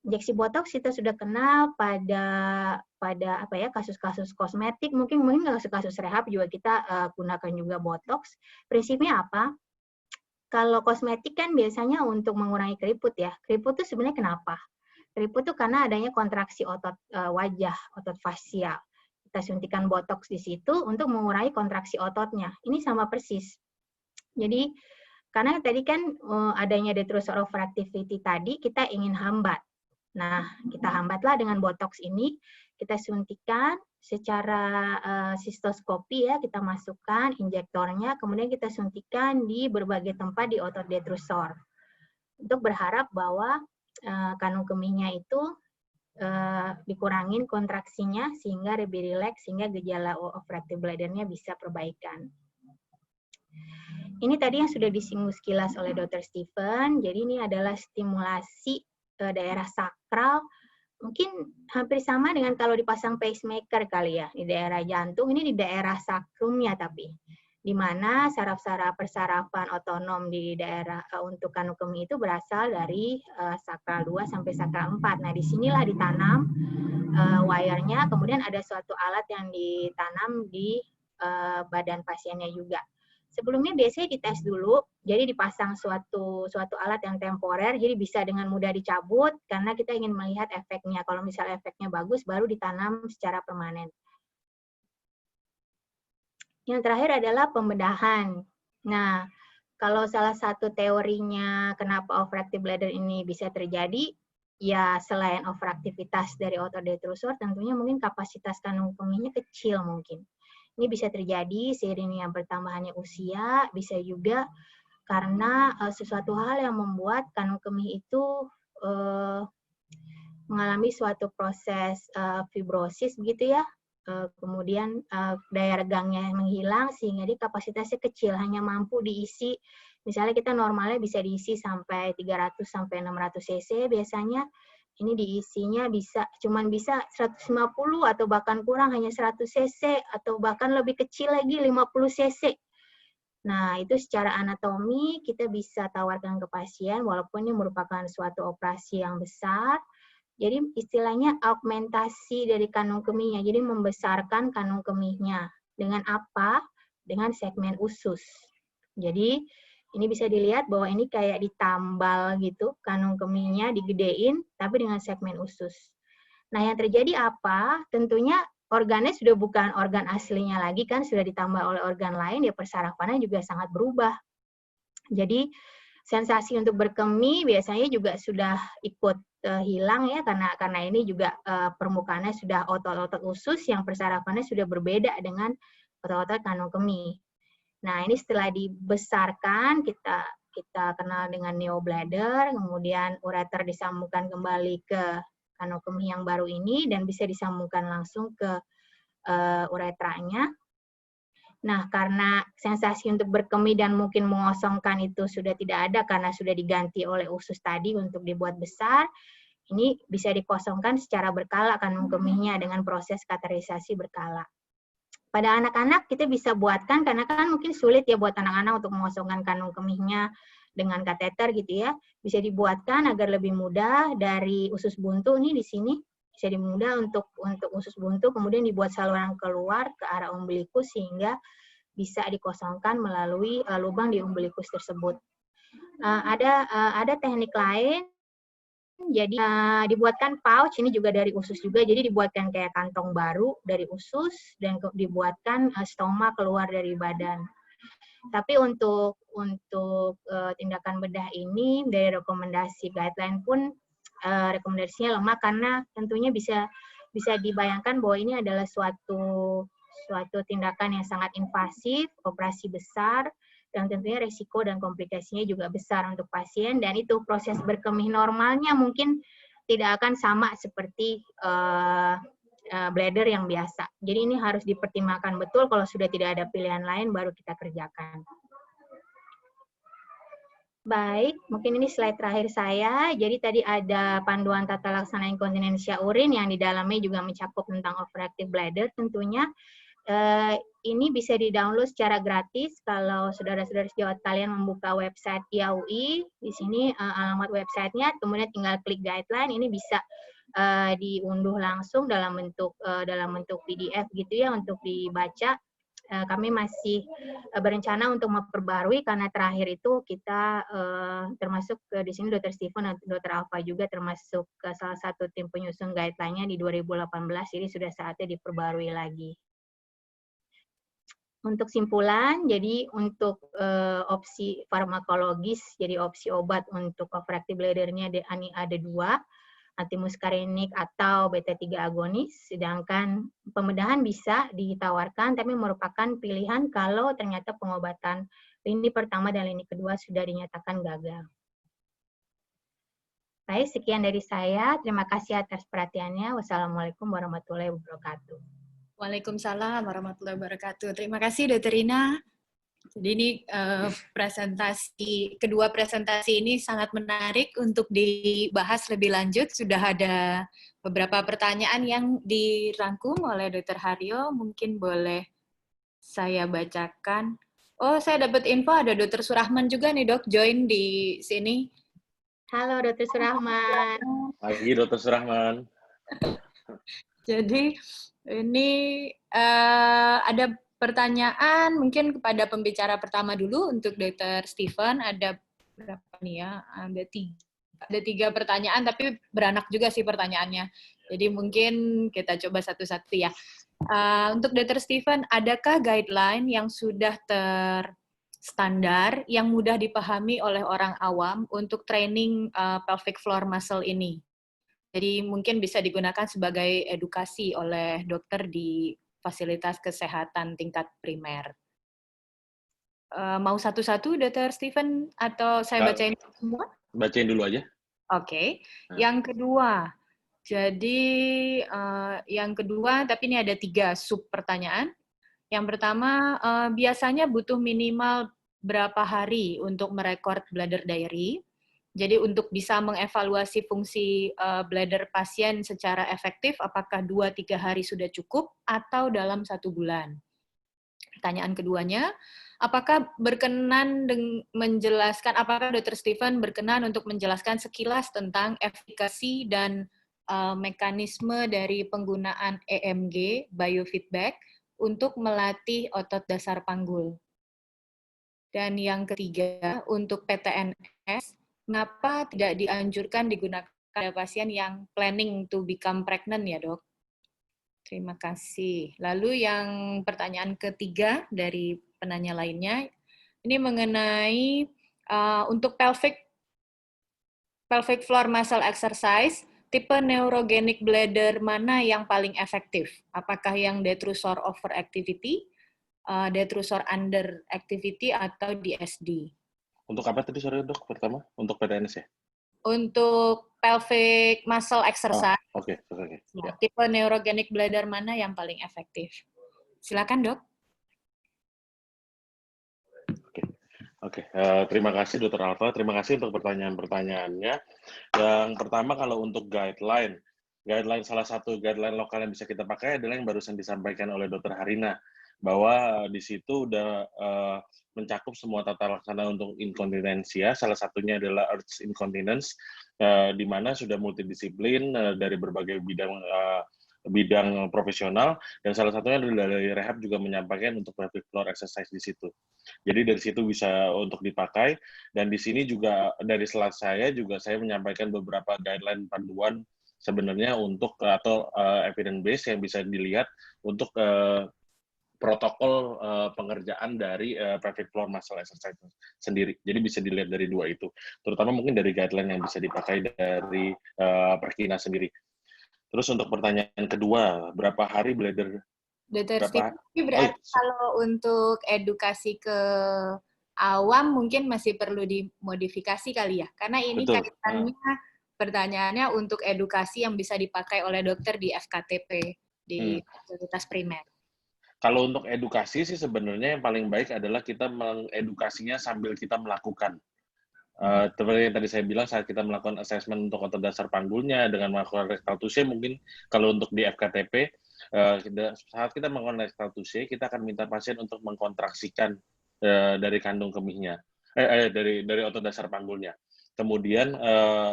Injeksi botox kita sudah kenal pada apa ya, kasus-kasus kosmetik, mungkin kasus-kasus rehab juga kita gunakan juga botox. Prinsipnya apa? Kalau kosmetik kan biasanya untuk mengurangi keriput ya. Keriput itu sebenarnya kenapa? Keriput itu karena adanya kontraksi otot wajah, otot fasial. Kita suntikan botox di situ untuk mengurangi kontraksi ototnya. Ini sama persis. Jadi karena tadi kan adanya detrusor overactivity tadi kita ingin hambat. Nah, kita hambatlah dengan botox ini, kita suntikan secara sistoskopi ya, kita masukkan injektornya, kemudian kita suntikan di berbagai tempat di otot detrusor. Untuk berharap bahwa kanung kemihnya itu dikurangin kontraksinya sehingga lebih rileks, sehingga gejala overactive bladder-nya bisa perbaikan. Ini tadi yang sudah disinggung sekilas oleh Dr. Stephen, jadi ini adalah stimulasi daerah sakral, mungkin hampir sama dengan kalau dipasang pacemaker kali ya, di daerah jantung, ini di daerah sakrumnya tapi, di mana saraf-saraf persarafan otonom di daerah untuk kanung kemih itu berasal dari sakral 2 sampai sakral 4. Nah, disinilah ditanam wire-nya, kemudian ada suatu alat yang ditanam di badan pasiennya juga. Sebelumnya biasanya dites dulu, jadi dipasang suatu alat yang temporer, jadi bisa dengan mudah dicabut, karena kita ingin melihat efeknya. Kalau misalnya efeknya bagus, baru ditanam secara permanen. Yang terakhir adalah pembedahan. Nah, kalau salah satu teorinya kenapa overactive bladder ini bisa terjadi, ya selain overaktivitas dari otot detrusor, tentunya mungkin kapasitas kanung kemihnya kecil mungkin. Ini bisa terjadi seiring dengan bertambahnya usia, bisa juga karena sesuatu hal yang membuat kanung kemih itu mengalami suatu proses fibrosis begitu ya, kemudian daya regangnya menghilang sehingga dia kapasitasnya kecil, hanya mampu diisi, misalnya kita normalnya bisa diisi sampai 300 sampai 600 cc biasanya. Ini diisinya cuman bisa 150 atau bahkan kurang hanya 100 cc atau bahkan lebih kecil lagi 50 cc. Nah, itu secara anatomi kita bisa tawarkan ke pasien walaupun ini merupakan suatu operasi yang besar. Jadi istilahnya augmentasi dari kanung kemihnya. Jadi membesarkan kanung kemihnya. Dengan apa? Dengan segmen usus. Jadi ini bisa dilihat bahwa ini kayak ditambal gitu, kanung kemihnya digedein, tapi dengan segmen usus. Nah, yang terjadi apa? Tentunya organnya sudah bukan organ aslinya lagi, kan sudah ditambah oleh organ lain, ya persarafannya juga sangat berubah. Jadi, sensasi untuk berkemih biasanya juga sudah ikut hilang ya, karena ini juga permukaannya sudah otot-otot usus yang persarafannya sudah berbeda dengan otot-otot kanung kemih. Nah, ini setelah dibesarkan, kita kenal dengan neobladder, kemudian ureter disambungkan kembali ke kanung kemih yang baru ini, dan bisa disambungkan langsung ke uretranya. Nah, karena sensasi untuk berkemih dan mungkin mengosongkan itu sudah tidak ada karena sudah diganti oleh usus tadi untuk dibuat besar, ini bisa dikosongkan secara berkala kanung kemihnya dengan proses kateterisasi berkala. Pada anak-anak kita bisa buatkan, karena kan mungkin sulit ya buat anak-anak untuk mengosongkan kanung kemihnya dengan kateter gitu ya. Bisa dibuatkan agar lebih mudah dari usus buntu nih di sini. Bisa dimudah untuk usus buntu, kemudian dibuat saluran keluar ke arah umbilikus sehingga bisa dikosongkan melalui lubang di umbilikus tersebut. Ada teknik lain. Jadi dibuatkan pouch, ini juga dari usus juga, jadi dibuatkan kayak kantong baru dari usus dan dibuatkan stoma keluar dari badan. Tapi untuk tindakan bedah ini dari rekomendasi guideline pun rekomendasinya lemah karena tentunya bisa dibayangkan bahwa ini adalah suatu tindakan yang sangat invasif, operasi besar, dan tentunya resiko dan komplikasinya juga besar untuk pasien, dan itu proses berkemih normalnya mungkin tidak akan sama seperti bladder yang biasa. Jadi ini harus dipertimbangkan betul, kalau sudah tidak ada pilihan lain baru kita kerjakan. Baik, mungkin ini slide terakhir saya. Jadi tadi ada panduan tata laksana inkontinensia urin yang di dalamnya juga mencakup tentang overactive bladder tentunya. Ini bisa di-download secara gratis kalau saudara-saudara sejawat kalian membuka website IAUI. Di sini alamat websitenya, kemudian tinggal klik guideline. Ini bisa diunduh langsung dalam bentuk PDF gitu ya untuk dibaca. Kami masih berencana untuk memperbarui karena terakhir itu kita termasuk di sini Dr. Stephen dan Dr. Alfa juga termasuk salah satu tim penyusun guideline-nya di 2018, jadi sudah saatnya diperbarui lagi. Untuk simpulan, jadi untuk opsi farmakologis, jadi opsi obat untuk overactive bladder-nya ada 2, antimuskarinik atau beta-3 agonis, sedangkan pembedahan bisa ditawarkan, tapi merupakan pilihan kalau ternyata pengobatan lini pertama dan lini kedua sudah dinyatakan gagal. Baik, sekian dari saya. Terima kasih atas perhatiannya. Wassalamualaikum warahmatullahi wabarakatuh. Waalaikumsalam warahmatullahi wabarakatuh. Terima kasih, Dr. Rina. Jadi ini kedua presentasi ini sangat menarik untuk dibahas lebih lanjut. Sudah ada beberapa pertanyaan yang dirangkum oleh Dr. Haryo. Mungkin boleh saya bacakan. Oh, saya dapat info ada Dr. Surahman juga nih, Dok, join di sini. Halo, Dr. Surahman. Pagi, Dr. Surahman. Jadi ini ada pertanyaan mungkin kepada pembicara pertama dulu untuk Dr. Stephen. Ada berapa nih ya? Ada tiga pertanyaan, tapi beranak juga sih pertanyaannya. Jadi mungkin kita coba satu-satu ya. Untuk Dr. Stephen, adakah guideline yang sudah terstandar yang mudah dipahami oleh orang awam untuk training pelvic floor muscle ini? Jadi mungkin bisa digunakan sebagai edukasi oleh dokter di fasilitas kesehatan tingkat primer. Mau satu-satu, Dr. Stephen, atau saya bacain semua? Bacain dulu aja. Oke. Yang kedua, jadi yang kedua, tapi ini ada 3 sub pertanyaan. Yang pertama, biasanya butuh minimal berapa hari untuk merekord bladder diary? Jadi untuk bisa mengevaluasi fungsi bladder pasien secara efektif, apakah 2-3 hari sudah cukup atau dalam 1 bulan? Pertanyaan keduanya, apakah Dr. Stephen berkenan untuk menjelaskan sekilas tentang efikasi dan mekanisme dari penggunaan EMG, biofeedback, untuk melatih otot dasar panggul? Dan yang ketiga, untuk PTNS, kenapa tidak dianjurkan digunakan pada pasien yang planning to become pregnant ya, Dok? Terima kasih. Lalu yang pertanyaan ketiga dari penanya lainnya, ini mengenai untuk pelvic floor muscle exercise, tipe neurogenic bladder mana yang paling efektif? Apakah yang detrusor overactivity, detrusor underactivity, atau DSD? Untuk apa tadi sore, Dok, pertama? Untuk PTNS ya? Untuk pelvic muscle exercise, Oke. Ya, tipe neurogenic bladder mana yang paling efektif? Silakan, Dok. Oke. Terima kasih, Dr. Alfa. Terima kasih untuk pertanyaan-pertanyaannya. Yang pertama, kalau untuk guideline, salah satu guideline lokal yang bisa kita pakai adalah yang barusan disampaikan oleh Dr. Harina, bahwa di situ udah mencakup semua tata laksana untuk inkontinensia. Salah satunya adalah urge incontinence, di mana sudah multidisiplin dari berbagai bidang profesional, dan salah satunya dari rehab juga menyampaikan untuk pelvic floor exercise di situ. Jadi dari situ bisa untuk dipakai, dan di sini juga dari slide saya menyampaikan beberapa guideline panduan sebenarnya untuk atau evidence base yang bisa dilihat untuk protokol pengerjaan dari pelvic floor muscle exercise sendiri. Jadi bisa dilihat dari 2 itu. Terutama mungkin dari guideline yang bisa dipakai dari Perkina sendiri. Terus untuk pertanyaan kedua, berapa hari bladder? Dr. Steve, berarti kalau untuk edukasi ke awam mungkin masih perlu dimodifikasi kali ya? Karena ini kaitannya pertanyaannya untuk edukasi yang bisa dipakai oleh dokter di FKTP, di fasilitas primer. Kalau untuk edukasi sih sebenarnya yang paling baik adalah kita mengedukasinya sambil kita melakukan. Seperti yang tadi saya bilang, saat kita melakukan assessment untuk otot dasar panggulnya dengan melakukan rectal touche, mungkin kalau untuk di FKTP, saat kita melakukan rectal touche, kita akan minta pasien untuk mengkontraksikan dari kandung kemihnya, dari otot dasar panggulnya. Kemudian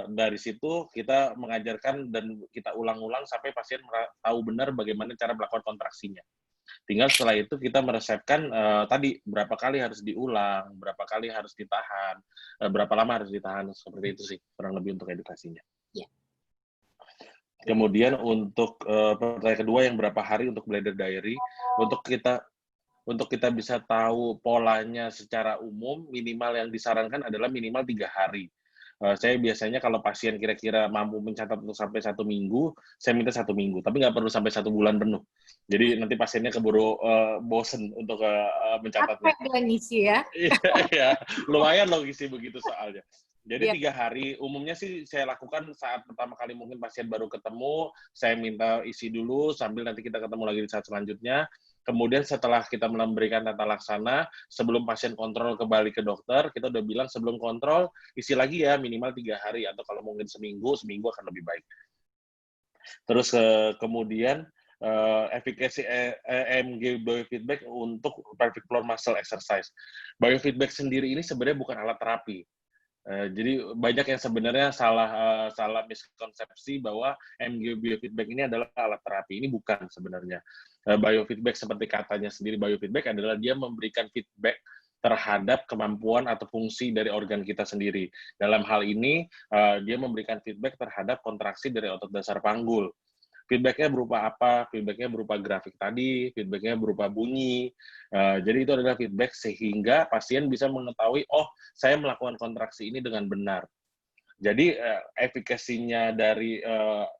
dari situ kita mengajarkan dan kita ulang-ulang sampai pasien tahu benar bagaimana cara melakukan kontraksinya. Tinggal setelah itu kita meresepkan tadi berapa kali harus diulang, berapa kali harus ditahan, berapa lama harus ditahan, seperti itu sih kurang lebih untuk edukasinya. Ya. Kemudian untuk pertanyaan kedua yang berapa hari untuk bladder diary, untuk kita untuk kita bisa tahu polanya secara umum, minimal yang disarankan adalah minimal 3 hari. Saya biasanya kalau pasien kira-kira mampu mencatat untuk sampai 1 minggu, saya minta 1 minggu, tapi nggak perlu sampai 1 bulan penuh. Jadi nanti pasiennya keburu bosen untuk mencatatnya. Capek dia ngisi ya. Iya, iya, lumayan loh ngisi begitu soalnya. Iya. Jadi 3 hari, umumnya sih saya lakukan saat pertama kali mungkin pasien baru ketemu, saya minta isi dulu sambil nanti kita ketemu lagi di saat selanjutnya. Kemudian setelah kita memberikan tata laksana, sebelum pasien kontrol kembali ke dokter, kita udah bilang sebelum kontrol, isi lagi ya minimal 3 hari, atau kalau mungkin seminggu akan lebih baik. Terus kemudian efikasi EMG biofeedback untuk pelvic floor muscle exercise. Biofeedback sendiri ini sebenarnya bukan alat terapi. Jadi banyak yang sebenarnya salah miskonsepsi bahwa EMG biofeedback ini adalah alat terapi. Ini bukan sebenarnya. Biofeedback seperti katanya sendiri, biofeedback adalah dia memberikan feedback terhadap kemampuan atau fungsi dari organ kita sendiri. Dalam hal ini, dia memberikan feedback terhadap kontraksi dari otot dasar panggul. Feedback-nya berupa apa? Feedback-nya berupa grafik tadi, feedback-nya berupa bunyi. Jadi itu adalah feedback sehingga pasien bisa mengetahui, oh, saya melakukan kontraksi ini dengan benar. Jadi efikasinya dari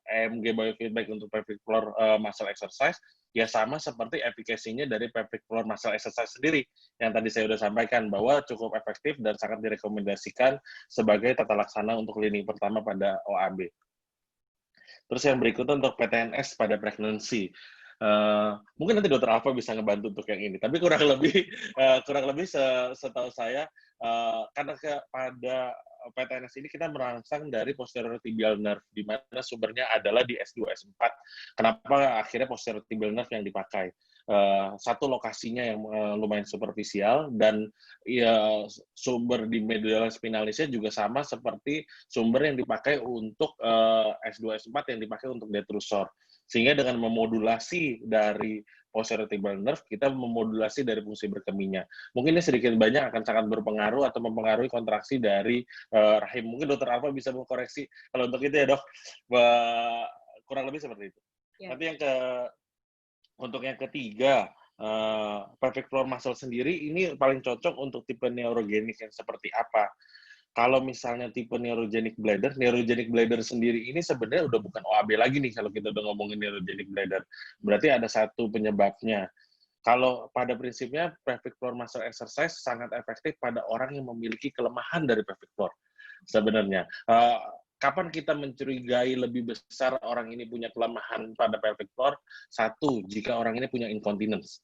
EMG biofeedback untuk pelvic floor muscle exercise ya sama seperti efikasinya dari pelvic floor muscle exercise sendiri yang tadi saya sudah sampaikan bahwa cukup efektif dan sangat direkomendasikan sebagai tata laksana untuk lini pertama pada OAB. Terus yang berikutnya untuk PTNS pada pregnancy. Mungkin nanti Dr. Alfa bisa ngebantu untuk yang ini, tapi kurang lebih setahu saya karena pada PTNS ini kita merangsang dari posterior tibial nerve, di mana sumbernya adalah di S2 S4. Kenapa akhirnya posterior tibial nerve yang dipakai? Satu lokasinya yang lumayan superficial dan ya, sumber di medulla spinalisnya juga sama seperti sumber yang dipakai untuk S2 S4 yang dipakai untuk detrusor. Sehingga dengan memodulasi dari posterior tibial nerve, kita memodulasi dari fungsi berkemihnya. Mungkin ini sedikit banyak akan sangat berpengaruh atau mempengaruhi kontraksi dari rahim. Mungkin Dr. Alfa bisa mengkoreksi kalau untuk itu ya dok, kurang lebih seperti itu. Ya. Nanti untuk yang ketiga, pelvic floor muscle sendiri ini paling cocok untuk tipe neurogenik yang seperti apa? Kalau misalnya tipe neurogenic bladder sendiri ini sebenarnya udah bukan OAB lagi nih kalau kita udah ngomongin neurogenic bladder. Berarti ada satu penyebabnya. Kalau pada prinsipnya pelvic floor muscle exercise sangat efektif pada orang yang memiliki kelemahan dari pelvic floor sebenarnya. Kapan kita mencurigai lebih besar orang ini punya kelemahan pada pelvic floor? Satu, jika orang ini punya incontinence.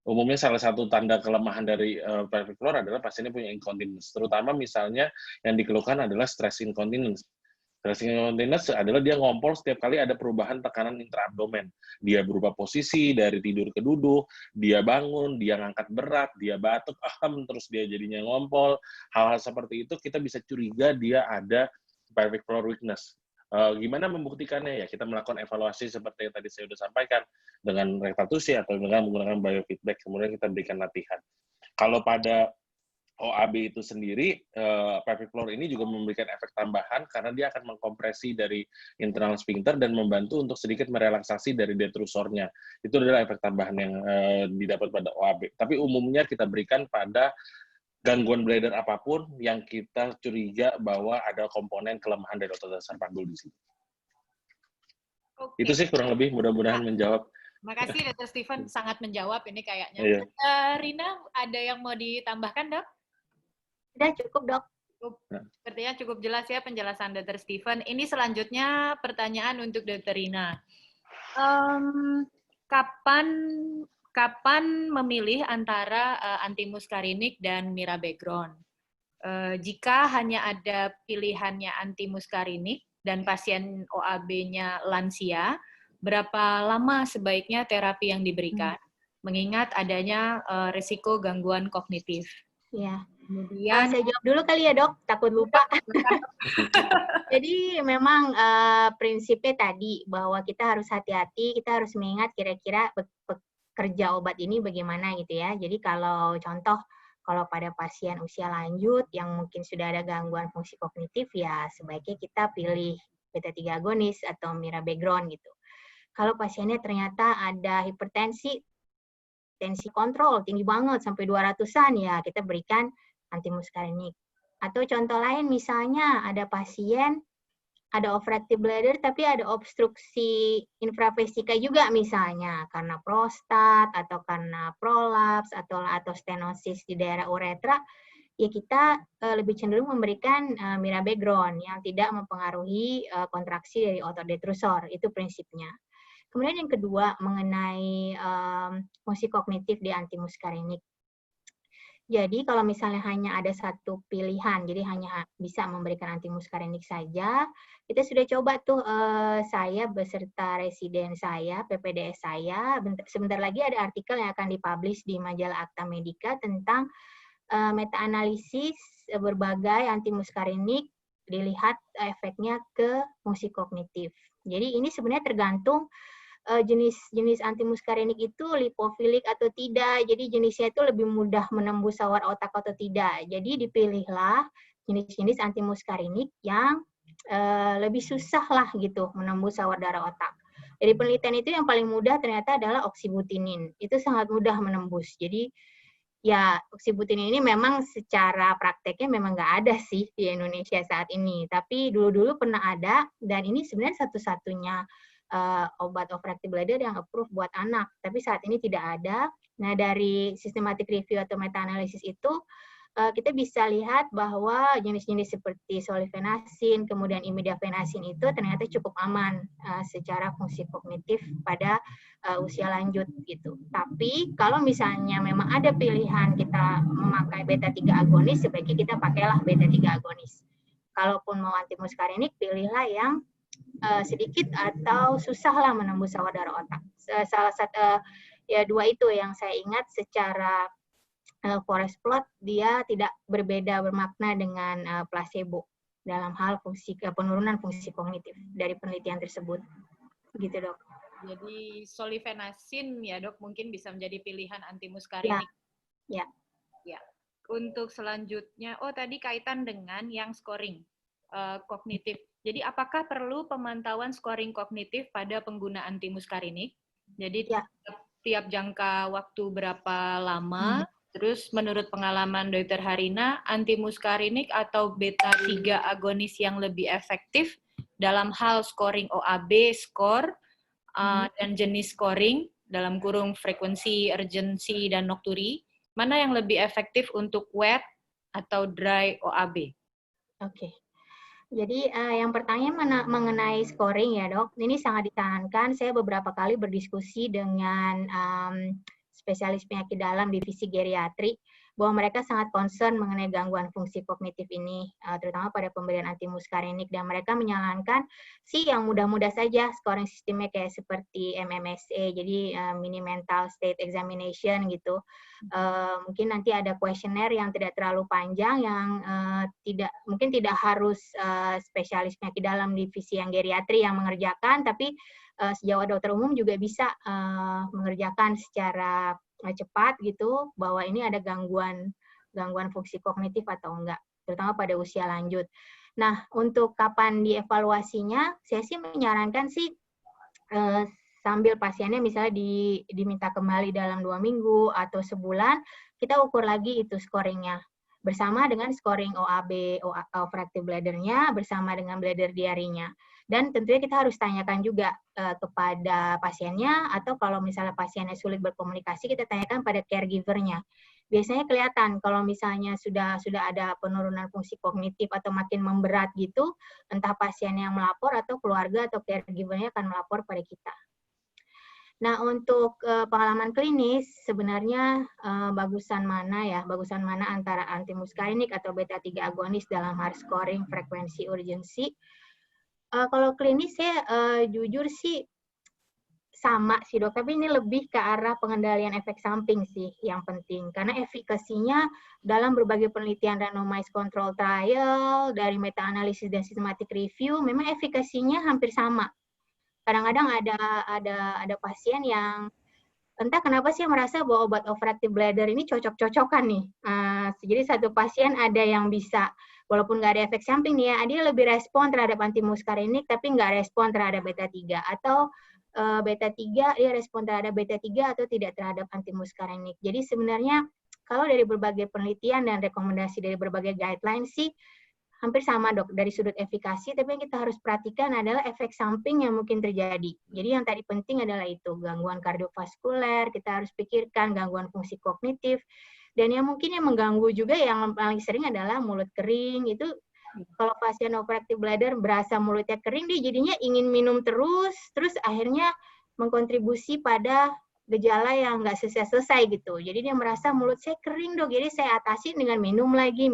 Umumnya salah satu tanda kelemahan dari pelvic floor adalah pasiennya punya incontinence. Terutama misalnya yang dikeluhkan adalah stress incontinence. Stress incontinence adalah dia ngompol setiap kali ada perubahan tekanan intraabdomen. Dia berubah posisi dari tidur ke duduk, dia bangun, dia ngangkat berat, dia batuk, terus dia jadinya ngompol. Hal-hal seperti itu kita bisa curiga dia ada pelvic floor weakness. Gimana membuktikannya? Ya kita melakukan evaluasi seperti yang tadi saya sudah sampaikan dengan rectal tusi atau dengan menggunakan biofeedback, kemudian kita berikan latihan. Kalau pada OAB itu sendiri, pelvic floor ini juga memberikan efek tambahan karena dia akan mengkompresi dari internal sphincter dan membantu untuk sedikit merelaksasi dari detrusornya. Itu adalah efek tambahan yang didapat pada OAB. Tapi umumnya kita berikan pada gangguan bladder apapun yang kita curiga bahwa ada komponen kelemahan dari otot dasar panggul di sini. Oke. Itu sih kurang lebih, mudah-mudahan menjawab. Makasih Dr. Stephen, sangat menjawab ini kayaknya. Iya. Rina, ada yang mau ditambahkan dok? Sudah cukup dok. Sepertinya cukup jelas ya penjelasan Dr. Stephen. Ini selanjutnya pertanyaan untuk Dr. Rina. Kapan memilih antara antimuskarinik dan mirabegrone? Jika hanya ada pilihannya antimuskarinik dan pasien OAB-nya lansia, berapa lama sebaiknya terapi yang diberikan? Mengingat adanya risiko gangguan kognitif. Ya. Kemudian saya jawab dulu kali ya dok, takut lupa. Jadi memang prinsipnya tadi bahwa kita harus hati-hati, kita harus mengingat kira-kira kerja obat ini bagaimana gitu ya. Jadi kalau contoh, kalau pada pasien usia lanjut yang mungkin sudah ada gangguan fungsi kognitif, ya sebaiknya kita pilih beta-3 agonis atau mirabegrone gitu. Kalau pasiennya ternyata ada hipertensi, hipertensi kontrol tinggi banget sampai 200-an, ya kita berikan antimuskarinik. Atau contoh lain misalnya ada pasien ada overactive bladder tapi ada obstruksi infravesika juga misalnya karena prostat atau karena prolaps atau stenosis di daerah uretra, ya kita lebih cenderung memberikan mirabegron yang tidak mempengaruhi kontraksi dari otot detrusor. Itu prinsipnya. Kemudian yang kedua mengenai fungsi kognitif di antimuskarinik. Jadi kalau misalnya hanya ada satu pilihan, jadi hanya bisa memberikan antimuskarinik saja, kita sudah coba tuh saya beserta residen saya, PPDS saya, sebentar lagi ada artikel yang akan dipublish di majalah Akta Medica tentang meta-analisis berbagai antimuskarinik dilihat efeknya ke fungsi kognitif. Jadi ini sebenarnya tergantung jenis antimuskarinik itu lipofilik atau tidak. Jadi jenisnya itu lebih mudah menembus sawar otak atau tidak. Jadi dipilihlah jenis-jenis antimuskarinik yang lebih susah lah gitu menembus sawar darah otak. Dari penelitian itu yang paling mudah ternyata adalah oksibutinin. Itu sangat mudah menembus. Jadi ya oksibutinin ini memang secara prakteknya memang nggak ada sih di Indonesia saat ini. Tapi dulu-dulu pernah ada dan ini sebenarnya satu-satunya obat overactive bladder yang approved buat anak, tapi saat ini tidak ada. Nah, dari systematic review atau meta-analisis itu, kita bisa lihat bahwa jenis-jenis seperti solifenasin, kemudian imidafenasin itu ternyata cukup aman secara fungsi kognitif pada usia lanjut gitu. Tapi kalau misalnya memang ada pilihan kita memakai beta-3 agonis, sebaiknya kita pakailah beta-3 agonis. Kalaupun mau antimuskarinik, pilihlah yang sedikit atau susahlah menembus sawar darah otak. Salah satu ya dua itu yang saya ingat secara forest plot dia tidak berbeda bermakna dengan placebo dalam hal fungsi penurunan fungsi kognitif dari penelitian tersebut. Gitu, Dok. Jadi solifenasin ya, Dok, mungkin bisa menjadi pilihan antimuskarinik. Ya. Ya. Untuk selanjutnya, tadi kaitan dengan yang scoring kognitif. Jadi apakah perlu pemantauan scoring kognitif pada pengguna antimuskarinik? Jadi tiap jangka waktu berapa lama? Terus menurut pengalaman Dr. Harina, antimuskarinik atau beta-3 agonis yang lebih efektif dalam hal scoring OAB, skor, dan jenis scoring dalam kurung frekuensi, urgensi, dan nokturi, mana yang lebih efektif untuk wet atau dry OAB? Oke. Jadi yang pertanyaan mengenai scoring ya, Dok. Ini sangat disarankan. Saya beberapa kali berdiskusi dengan spesialis penyakit dalam divisi geriatri bahwa mereka sangat concern mengenai gangguan fungsi kognitif ini, terutama pada pemberian antimuskarinik, dan mereka menyarankan sih yang mudah-mudah saja scoring sistemnya kayak seperti MMSE, jadi mini mental state examination gitu. Mungkin nanti ada kuesioner yang tidak terlalu panjang, yang mungkin tidak harus spesialis penyakit dalam divisi yang geriatri yang mengerjakan, tapi sejauh dokter umum juga bisa mengerjakan secara cepat gitu bahwa ini ada gangguan fungsi kognitif atau enggak, terutama pada usia lanjut. Nah, untuk kapan dievaluasinya, saya sih menyarankan sih sambil pasiennya misalnya diminta kembali dalam 2 minggu atau sebulan, kita ukur lagi itu scoringnya bersama dengan scoring OAB, overactive bladder-nya, bersama dengan bladder diary-nya. Dan tentunya kita harus tanyakan juga kepada pasiennya, atau kalau misalnya pasiennya sulit berkomunikasi, kita tanyakan pada caregiver-nya. Biasanya kelihatan kalau misalnya sudah ada penurunan fungsi kognitif atau makin memberat gitu, entah pasien yang melapor atau keluarga atau caregiver-nya akan melapor pada kita. Nah, untuk pengalaman klinis, sebenarnya bagusan mana antara antimuskarinik atau beta-3 agonis dalam hal scoring frekuensi urgensi. Kalau klinis saya jujur sih sama sih, Dok, tapi ini lebih ke arah pengendalian efek samping sih yang penting, karena efikasinya dalam berbagai penelitian randomized control trial, dari meta-analisis dan systematic review, memang efikasinya hampir sama. Kadang-kadang ada pasien yang entah kenapa sih merasa bahwa obat overactive bladder ini cocok-cocokan nih. Jadi satu pasien ada yang bisa, walaupun nggak ada efek samping nih ya, dia lebih respon terhadap antimuskarinik tapi nggak respon terhadap beta-3. Atau beta 3, dia respon terhadap beta 3 atau tidak terhadap antimuskarinik. Jadi sebenarnya kalau dari berbagai penelitian dan rekomendasi dari berbagai guideline sih hampir sama dok dari sudut efikasi, tapi yang kita harus perhatikan adalah efek samping yang mungkin terjadi. Jadi yang tadi penting adalah itu, gangguan kardiovaskuler, kita harus pikirkan gangguan fungsi kognitif, dan yang mungkin yang mengganggu juga yang paling sering adalah mulut kering. Itu kalau pasien overactive bladder berasa mulutnya kering, dia jadinya ingin minum terus akhirnya mengkontribusi pada gejala yang nggak selesai gitu. Jadi dia merasa mulut saya kering dok, jadi saya atasi dengan minum lagi,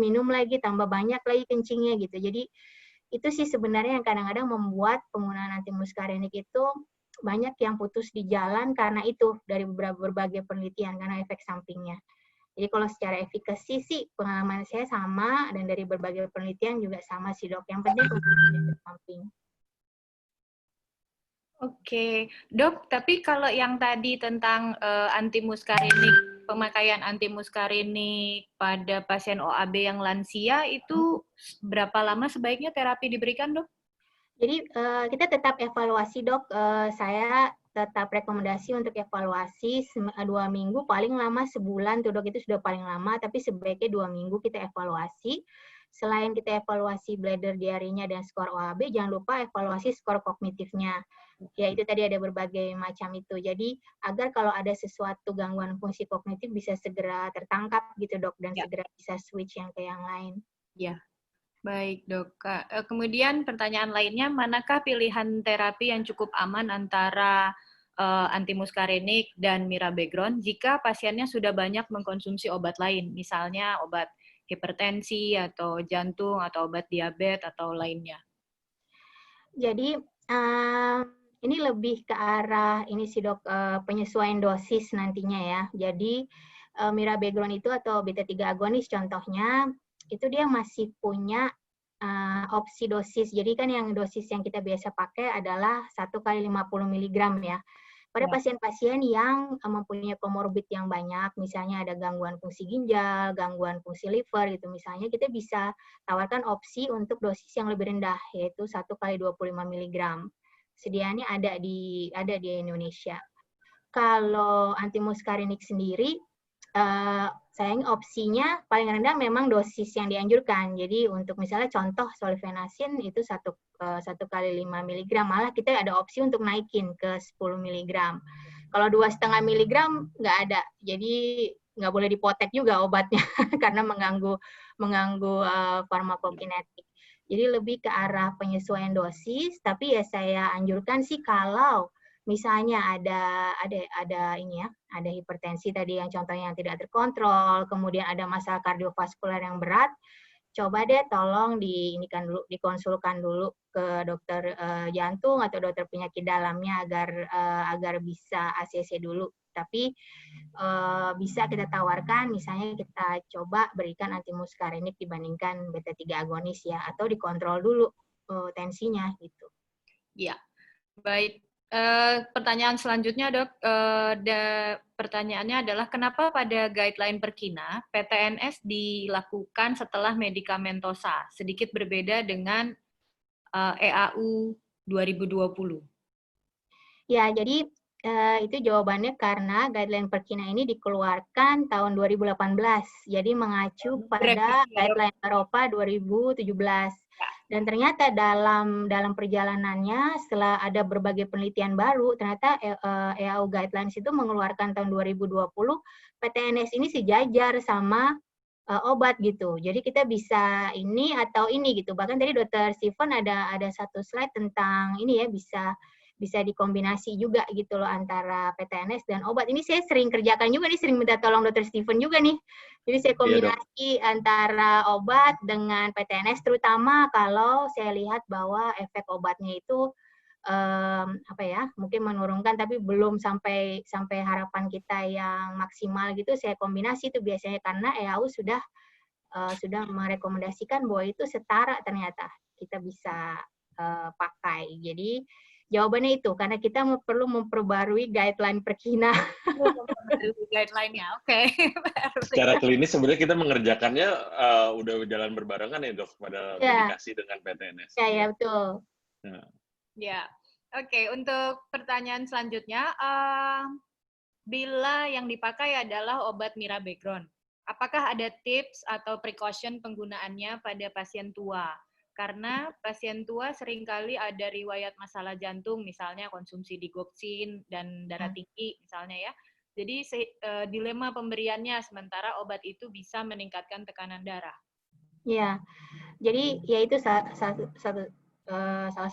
tambah banyak lagi kencingnya gitu. Jadi itu sih sebenarnya yang kadang-kadang membuat penggunaan antimuskarinik itu banyak yang putus di jalan karena itu, dari berbagai penelitian, karena efek sampingnya. Jadi kalau secara efikasi sih pengalaman saya sama, dan dari berbagai penelitian juga sama sih dok. Yang penting efek samping. Oke, dok, tapi kalau yang tadi tentang antimuskarinik, pemakaian antimuskarinik pada pasien OAB yang lansia, itu berapa lama sebaiknya terapi diberikan, dok? Jadi kita tetap evaluasi dok, saya tetap rekomendasi untuk evaluasi 2 minggu, paling lama sebulan tuh dok, itu sudah paling lama, tapi sebaiknya 2 minggu kita evaluasi. Selain kita evaluasi bladder diarinya dan skor OAB, jangan lupa evaluasi skor kognitifnya. Ya itu tadi ada berbagai macam itu. Jadi agar kalau ada sesuatu gangguan fungsi kognitif bisa segera tertangkap gitu dok, dan segera bisa switch yang ke yang lain. Ya. Baik, dok. Kemudian pertanyaan lainnya, manakah pilihan terapi yang cukup aman antara antimuskarinik dan mirabegron jika pasiennya sudah banyak mengkonsumsi obat lain, misalnya obat hipertensi atau jantung atau obat diabetes atau lainnya? Jadi ini lebih ke arah ini sih dok, penyesuaian dosis nantinya ya. Jadi mirabegron itu atau beta 3 agonis contohnya, itu dia masih punya opsi dosis. Jadi kan yang dosis yang kita biasa pakai adalah 1 kali 50 mg ya. Pada pasien-pasien yang mempunyai komorbid yang banyak, misalnya ada gangguan fungsi ginjal, gangguan fungsi liver gitu misalnya, kita bisa tawarkan opsi untuk dosis yang lebih rendah, yaitu 1 kali 25 mg. Sediaannya ada di Indonesia. Kalau antimuskarinik sendiri, sayangnya opsinya paling rendah memang dosis yang dianjurkan. Jadi untuk misalnya contoh solifenasin itu 1 kali 5 mg, malah kita ada opsi untuk naikin ke 10 mg. Kalau 2,5 mg nggak ada, jadi nggak boleh dipotek juga obatnya karena mengganggu farmakokinetik. Jadi lebih ke arah penyesuaian dosis, tapi ya saya anjurkan sih kalau misalnya ada ini ya, ada hipertensi tadi yang contohnya yang tidak terkontrol, kemudian ada masalah kardiovaskuler yang berat, coba deh tolong dikonsulkan dulu ke dokter jantung atau dokter penyakit dalamnya agar bisa ACC dulu. Tapi bisa kita tawarkan, misalnya kita coba berikan antimuskarinik dibandingkan beta 3 agonis ya, atau dikontrol dulu tensinya gitu. Ya, baik. Pertanyaan selanjutnya dok, pertanyaannya adalah kenapa pada guideline Perkina PTNS dilakukan setelah medikamentosa, sedikit berbeda dengan EAU 2020? Ya, jadi itu jawabannya karena guideline Perkina ini dikeluarkan tahun 2018, jadi mengacu pada guideline Eropa 2017. Dan ternyata dalam perjalanannya, setelah ada berbagai penelitian baru, ternyata EAU Guidelines itu mengeluarkan tahun 2020, PTNS ini sejajar sama obat gitu. Jadi kita bisa ini atau ini gitu. Bahkan tadi Dr. Steven ada satu slide tentang ini ya, bisa dikombinasi juga gitu loh antara PTNS dan obat. Ini saya sering kerjakan juga nih, sering minta tolong Dr. Steven juga nih. Jadi saya kombinasi antara obat dengan PTNS, terutama kalau saya lihat bahwa efek obatnya itu mungkin menurunkan tapi belum sampai harapan kita yang maksimal gitu. Saya kombinasi itu biasanya karena EAU sudah merekomendasikan bahwa itu setara ternyata kita bisa pakai. Jadi jawabannya itu, karena kita perlu memperbarui guideline Perkina. Guideline-nya, oke. Secara klinis sebenarnya kita mengerjakannya udah jalan berbarengan ya dok, pada medikasi dengan PTNS. Ya, betul. Ya, Oke, untuk pertanyaan selanjutnya, bila yang dipakai adalah obat mirabegron, apakah ada tips atau precaution penggunaannya pada pasien tua? Karena pasien tua seringkali ada riwayat masalah jantung, misalnya konsumsi digoxin dan darah tinggi, misalnya ya. Jadi dilema pemberiannya, sementara obat itu bisa meningkatkan tekanan darah. Ya, jadi ya itu salah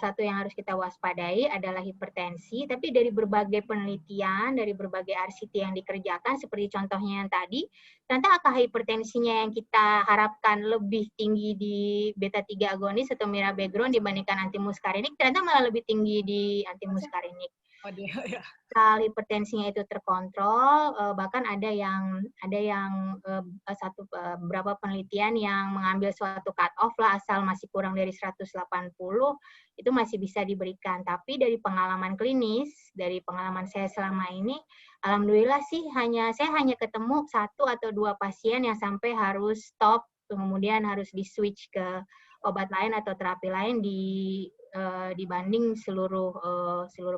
satu yang harus kita waspadai adalah hipertensi, tapi dari berbagai penelitian, dari berbagai RCT yang dikerjakan, seperti contohnya yang tadi, ternyata angka hipertensinya yang kita harapkan lebih tinggi di beta-3 agonis atau mirabegron dibandingkan antimuskarinik, ternyata malah lebih tinggi di antimuskarinik. Oh dia, ya. Hipertensinya itu terkontrol, bahkan ada yang beberapa penelitian yang mengambil suatu cut off lah, asal masih kurang dari 180 itu masih bisa diberikan. Tapi dari pengalaman klinis, dari pengalaman saya selama ini, alhamdulillah sih saya hanya ketemu 1 atau 2 pasien yang sampai harus stop, kemudian harus di switch ke obat lain atau terapi lain dibanding seluruh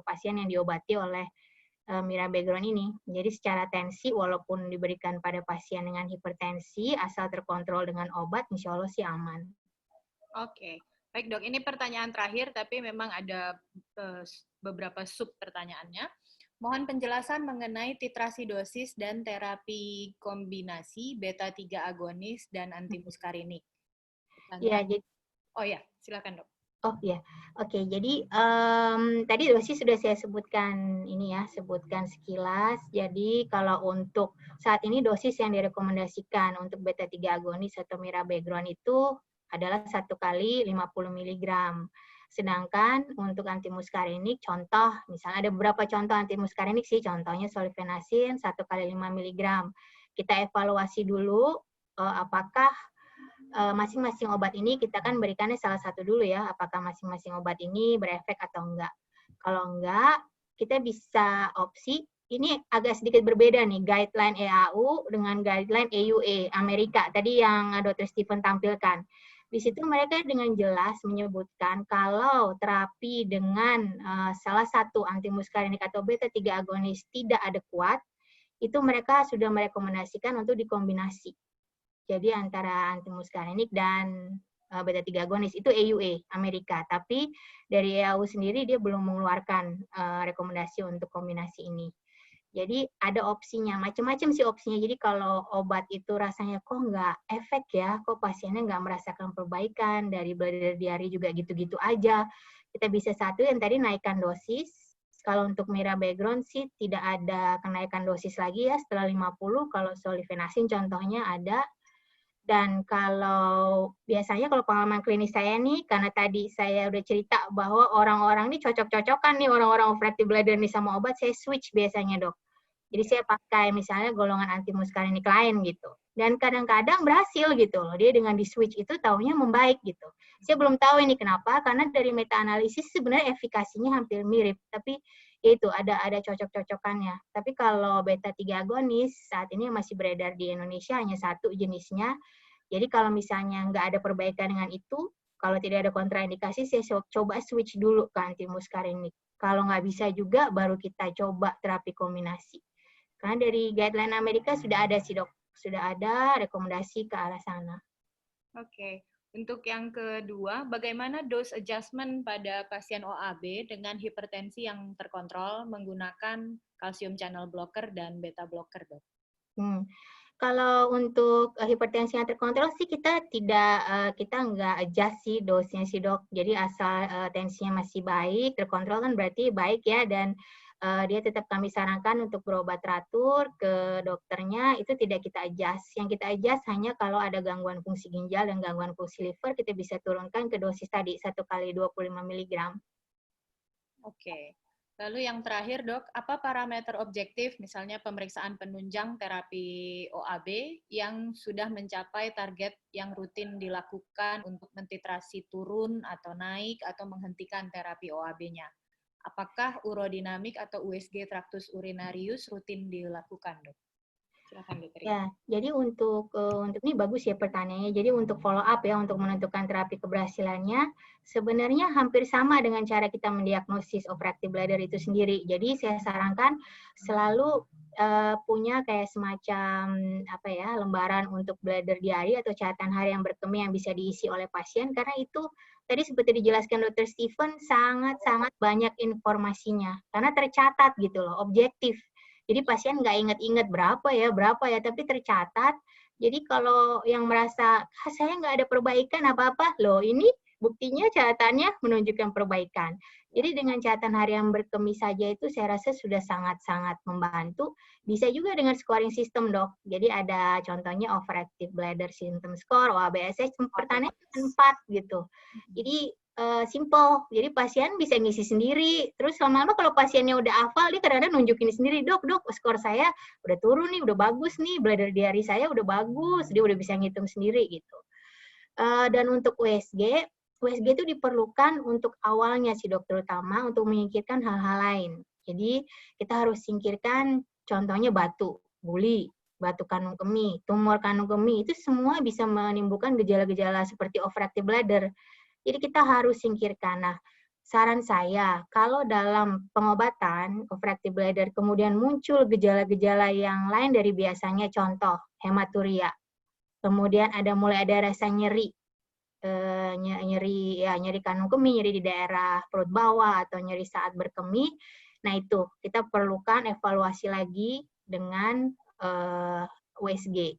pasien yang diobati oleh mirabegron ini. Jadi secara tensi, walaupun diberikan pada pasien dengan hipertensi, asal terkontrol dengan obat, insya Allah sih aman. Oke, baik dok. Ini pertanyaan terakhir, tapi memang ada beberapa sub pertanyaannya. Mohon penjelasan mengenai titrasi dosis dan terapi kombinasi beta-3 agonis dan antimuskarinik. Ya, jadi, oh ya, silakan dok. Oh ya, oke. Jadi tadi dosis sudah saya sebutkan sebutkan sekilas. Jadi kalau untuk saat ini dosis yang direkomendasikan untuk beta-3 agonis atau mirabegron itu adalah 1 kali 50 mg. Sedangkan untuk antimuskarinik, contoh, misalnya ada beberapa contoh antimuskarinik sih, contohnya solifenasin 1 kali 5 mg. Kita evaluasi dulu apakah masing-masing obat ini kita kan berikannya salah satu dulu ya, apakah masing-masing obat ini berefek atau enggak. Kalau enggak, kita bisa opsi, ini agak sedikit berbeda nih, guideline EAU dengan guideline EUA Amerika, tadi yang Dr. Stephen tampilkan. Di situ mereka dengan jelas menyebutkan kalau terapi dengan salah satu antimuskarinik atau beta-3 agonis tidak adekuat, itu mereka sudah merekomendasikan untuk dikombinasi. Jadi antara antimuskarinik dan beta-3 agonis itu EUA Amerika, tapi dari EAU sendiri dia belum mengeluarkan rekomendasi untuk kombinasi ini. Jadi ada opsinya, macam-macam sih opsinya. Jadi kalau obat itu rasanya kok nggak efek ya, kok pasiennya nggak merasakan perbaikan, dari bladder diary juga gitu-gitu aja. Kita bisa satu yang tadi naikkan dosis. Kalau untuk mirabegron sih tidak ada kenaikan dosis lagi ya setelah 50, kalau solifenasin contohnya ada. Dan kalau biasanya kalau pengalaman klinis saya nih, karena tadi saya udah cerita bahwa orang-orang nih cocok-cocokan nih, orang-orang overactive bladder nih sama obat, saya switch biasanya dok. Jadi saya pakai misalnya golongan antimuskarinik lain gitu. Dan kadang-kadang berhasil gitu loh, dia dengan di switch itu taunya membaik gitu. Saya belum tahu ini kenapa, karena dari meta-analisis sebenarnya efikasinya hampir mirip, tapi itu ada cocok-cocokannya. Tapi kalau beta-3 agonis saat ini masih beredar di Indonesia hanya 1 jenisnya. Jadi kalau misalnya nggak ada perbaikan dengan itu, kalau tidak ada kontraindikasi, saya coba switch dulu ke antimuskarinik. Kalau nggak bisa juga, baru kita coba terapi kombinasi. Karena dari guideline Amerika sudah ada sih dok, sudah ada rekomendasi ke arah sana. Oke. Untuk yang kedua, bagaimana dose adjustment pada pasien OAB dengan hipertensi yang terkontrol menggunakan calcium channel blocker dan beta blocker, dok? Kalau untuk hipertensi yang terkontrol sih kita nggak adjust sih dosnya sih dok. Jadi asal tensinya masih baik, terkontrol kan berarti baik ya, dan dia tetap kami sarankan untuk berobat teratur ke dokternya, itu tidak kita adjust. Yang kita adjust hanya kalau ada gangguan fungsi ginjal dan gangguan fungsi liver, kita bisa turunkan ke dosis tadi 1 kali 25 mg. Oke. Lalu yang terakhir dok, apa parameter objektif misalnya pemeriksaan penunjang terapi OAB yang sudah mencapai target yang rutin dilakukan untuk mentitrasi turun atau naik atau menghentikan terapi OAB-nya? Apakah urodinamik atau USG traktus urinarius rutin dilakukan, dok? Silakan Dokter. Ya, jadi untuk ini bagus ya pertanyaannya. Jadi untuk follow up ya, untuk menentukan terapi keberhasilannya, sebenarnya hampir sama dengan cara kita mendiagnosis overactive bladder itu sendiri. Jadi saya sarankan selalu punya kayak semacam apa ya, lembaran untuk bladder diary atau catatan harian berkemi yang bisa diisi oleh pasien, karena itu tadi seperti dijelaskan Dr. Stephen sangat-sangat banyak informasinya, karena tercatat gitu loh, objektif. Jadi pasien nggak inget-inget berapa ya, tapi tercatat. Jadi kalau yang merasa, saya nggak ada perbaikan apa-apa, loh ini buktinya catatannya menunjukkan perbaikan. Jadi dengan catatan harian berkemi saja itu saya rasa sudah sangat-sangat membantu. Bisa juga dengan scoring system, Dok. Jadi ada contohnya overactive bladder symptom score, OABSS, pertanyaan 4 gitu. Jadi simple. Jadi pasien bisa ngisi sendiri. Terus lama-lama kalau pasiennya udah hafal, dia kadang-kadang nunjukin sendiri, dok, skor saya udah turun nih, udah bagus nih, bladder diary saya udah bagus. Dia udah bisa ngitung sendiri gitu. Dan untuk USG itu diperlukan untuk awalnya sih dok, terutama untuk menyingkirkan hal-hal lain. Jadi kita harus singkirkan contohnya batu, buli, batu kandung kemih, tumor kandung kemih, itu semua bisa menimbulkan gejala-gejala seperti overactive bladder. Jadi kita harus singkirkan. Nah, saran saya, kalau dalam pengobatan overactive bladder kemudian muncul gejala-gejala yang lain dari biasanya, contoh hematuria, kemudian mulai ada rasa nyeri, nyeri kandung kemih, nyeri di daerah perut bawah atau nyeri saat berkemih. Nah itu kita perlukan evaluasi lagi dengan USG.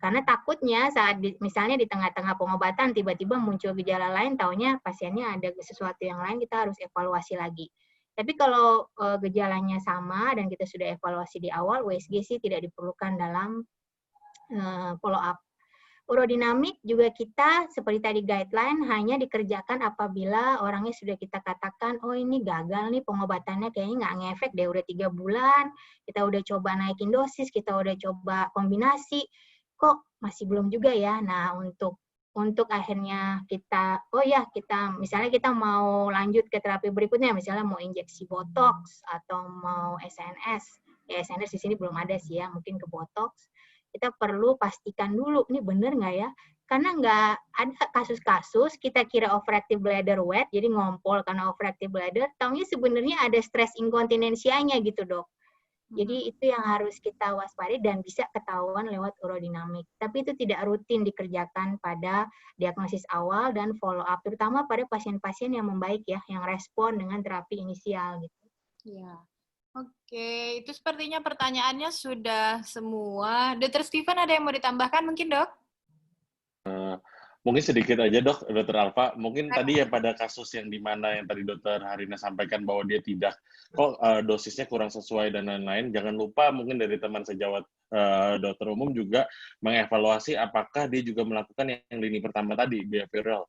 Karena takutnya saat misalnya di tengah-tengah pengobatan tiba-tiba muncul gejala lain, taunya pasiennya ada sesuatu yang lain, kita harus evaluasi lagi. Tapi kalau gejalanya sama dan kita sudah evaluasi di awal, USG sih tidak diperlukan dalam follow up. Urodinamik juga kita seperti tadi guideline hanya dikerjakan apabila orangnya sudah kita katakan, oh ini gagal nih pengobatannya, kayaknya nggak ngefek deh, udah 3 bulan, kita udah coba naikin dosis, kita udah coba kombinasi, kok masih belum juga ya. Nah, untuk akhirnya kita misalnya kita mau lanjut ke terapi berikutnya, misalnya mau injeksi botox atau mau SNS. Ya SNS di sini belum ada sih ya, mungkin ke botox. Kita perlu pastikan dulu ini benar nggak ya? Karena nggak ada kasus-kasus kita kira overactive bladder wet, jadi ngompol karena overactive bladder, taunya sebenarnya ada stres inkontinensianya gitu, Dok. Jadi itu yang harus kita waspadai dan bisa ketahuan lewat urodinamik. Tapi itu tidak rutin dikerjakan pada diagnosis awal dan follow up, terutama pada pasien-pasien yang membaik ya, yang respon dengan terapi inisial gitu. Iya. Oke, itu sepertinya pertanyaannya sudah semua. Dr. Stephen ada yang mau ditambahkan mungkin, Dok? Mungkin sedikit aja dok, Dr. Alfa. Mungkin tadi ya pada kasus yang dimana yang tadi Dr. Harina sampaikan bahwa dia tidak, kok dosisnya kurang sesuai dan lain-lain. Jangan lupa mungkin dari teman sejawat dokter umum juga mengevaluasi apakah dia juga melakukan yang lini pertama tadi, behavioral.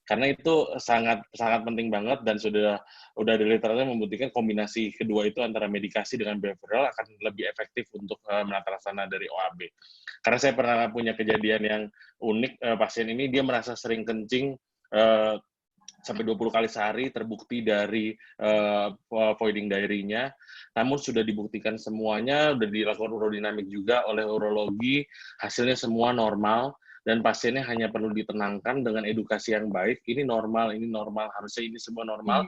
Karena itu sangat sangat penting banget dan sudah ada literatur membuktikan kombinasi kedua itu antara medikasi dengan behavioral akan lebih efektif untuk menata laksana dari OAB. Karena saya pernah punya kejadian yang unik, pasien ini dia merasa sering kencing sampai 20 kali sehari, terbukti dari voiding diary-nya, namun sudah dibuktikan semuanya, sudah dilakukan urodinamik juga oleh urologi, hasilnya semua normal, dan pasiennya hanya perlu ditenangkan dengan edukasi yang baik, ini normal, harusnya ini semua normal,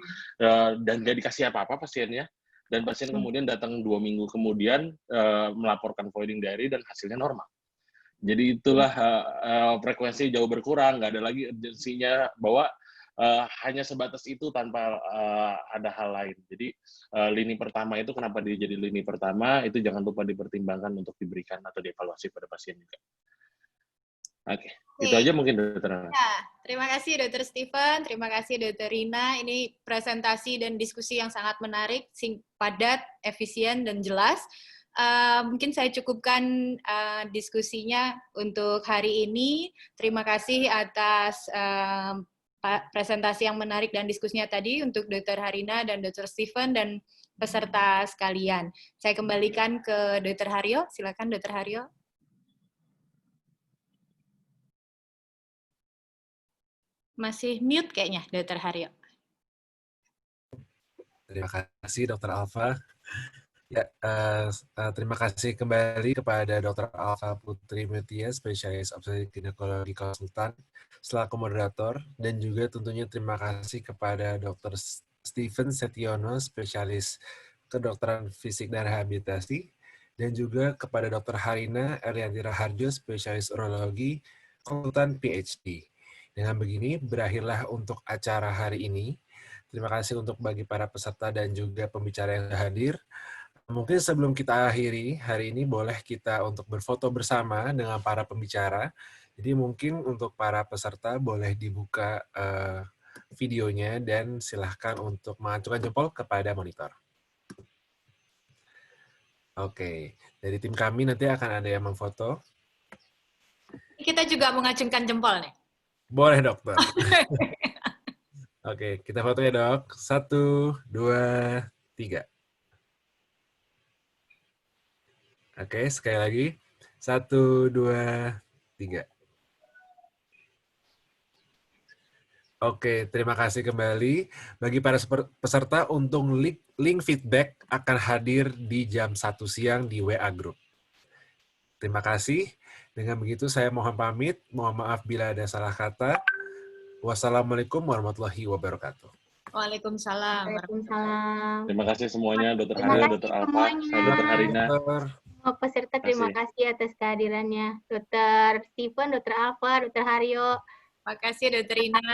dan nggak dikasih apa-apa pasiennya, dan pasien kemudian datang 2 minggu kemudian melaporkan voiding diary dan hasilnya normal. Jadi itulah frekuensi jauh berkurang, nggak ada lagi urgensinya bahwa hanya sebatas itu tanpa ada hal lain. Jadi lini pertama itu kenapa dia jadi lini pertama, itu jangan lupa dipertimbangkan untuk diberikan atau dievaluasi pada pasien juga. Oke, itu aja mungkin Dr. Rina. Ya, terima kasih Dr. Stephen, terima kasih Dr. Rina. Ini presentasi dan diskusi yang sangat menarik, padat, efisien, dan jelas. Mungkin saya cukupkan diskusinya untuk hari ini. Terima kasih atas presentasi yang menarik dan diskusinya tadi untuk Dr. Harina dan Dr. Stephen dan peserta sekalian. Saya kembalikan ke Dr. Haryo. Silakan Dr. Haryo. Masih mute kayaknya, Dr. Haryo. Terima kasih, Dr. Alfa. Ya, terima kasih kembali kepada Dr. Alfa Putri Mutia, spesialis obstetrik ginekologi konsultan, selaku moderator, dan juga tentunya terima kasih kepada Dr. Steven Setiono, spesialis kedokteran fisik dan rehabilitasi, dan juga kepada Dr. Harina Erianti Raharjo, spesialis urologi, konsultan PhD. Dengan begini, berakhirlah untuk acara hari ini. Terima kasih untuk bagi para peserta dan juga pembicara yang hadir. Mungkin sebelum kita akhiri, hari ini boleh kita untuk berfoto bersama dengan para pembicara. Jadi mungkin untuk para peserta boleh dibuka videonya dan silahkan untuk mengacungkan jempol kepada monitor. Oke, dari tim kami nanti akan ada yang memfoto. Kita juga mengacungkan jempol nih. Boleh, dokter. Oke, kita foto ya, dok. 1, 2, 3. Oke, sekali lagi. 1, 2, 3. Oke, terima kasih kembali. Bagi para peserta, untuk link feedback akan hadir di jam 1 siang di WA Group. Terima kasih. Dengan begitu saya mohon pamit. Mohon maaf bila ada salah kata. Wassalamualaikum warahmatullahi wabarakatuh. Waalaikumsalam. Waalaikumsalam. Terima kasih semuanya, Dr. Terima Haryo, kasih Dr. Alfa, semuanya. Dr. Harina. Semua peserta terima kasih atas kehadirannya. Dr. Steven, Dr. Alfa, Dr. Haryo. Makasih Dr. Ina.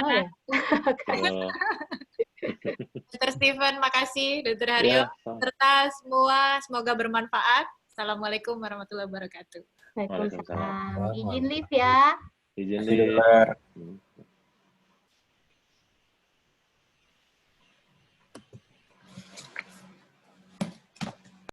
Dr. Steven, makasih. Dr. Haryo, serta semua, semoga bermanfaat. Assalamualaikum warahmatullahi wabarakatuh. Waalaikumsalam. Izin live ya. Izin live.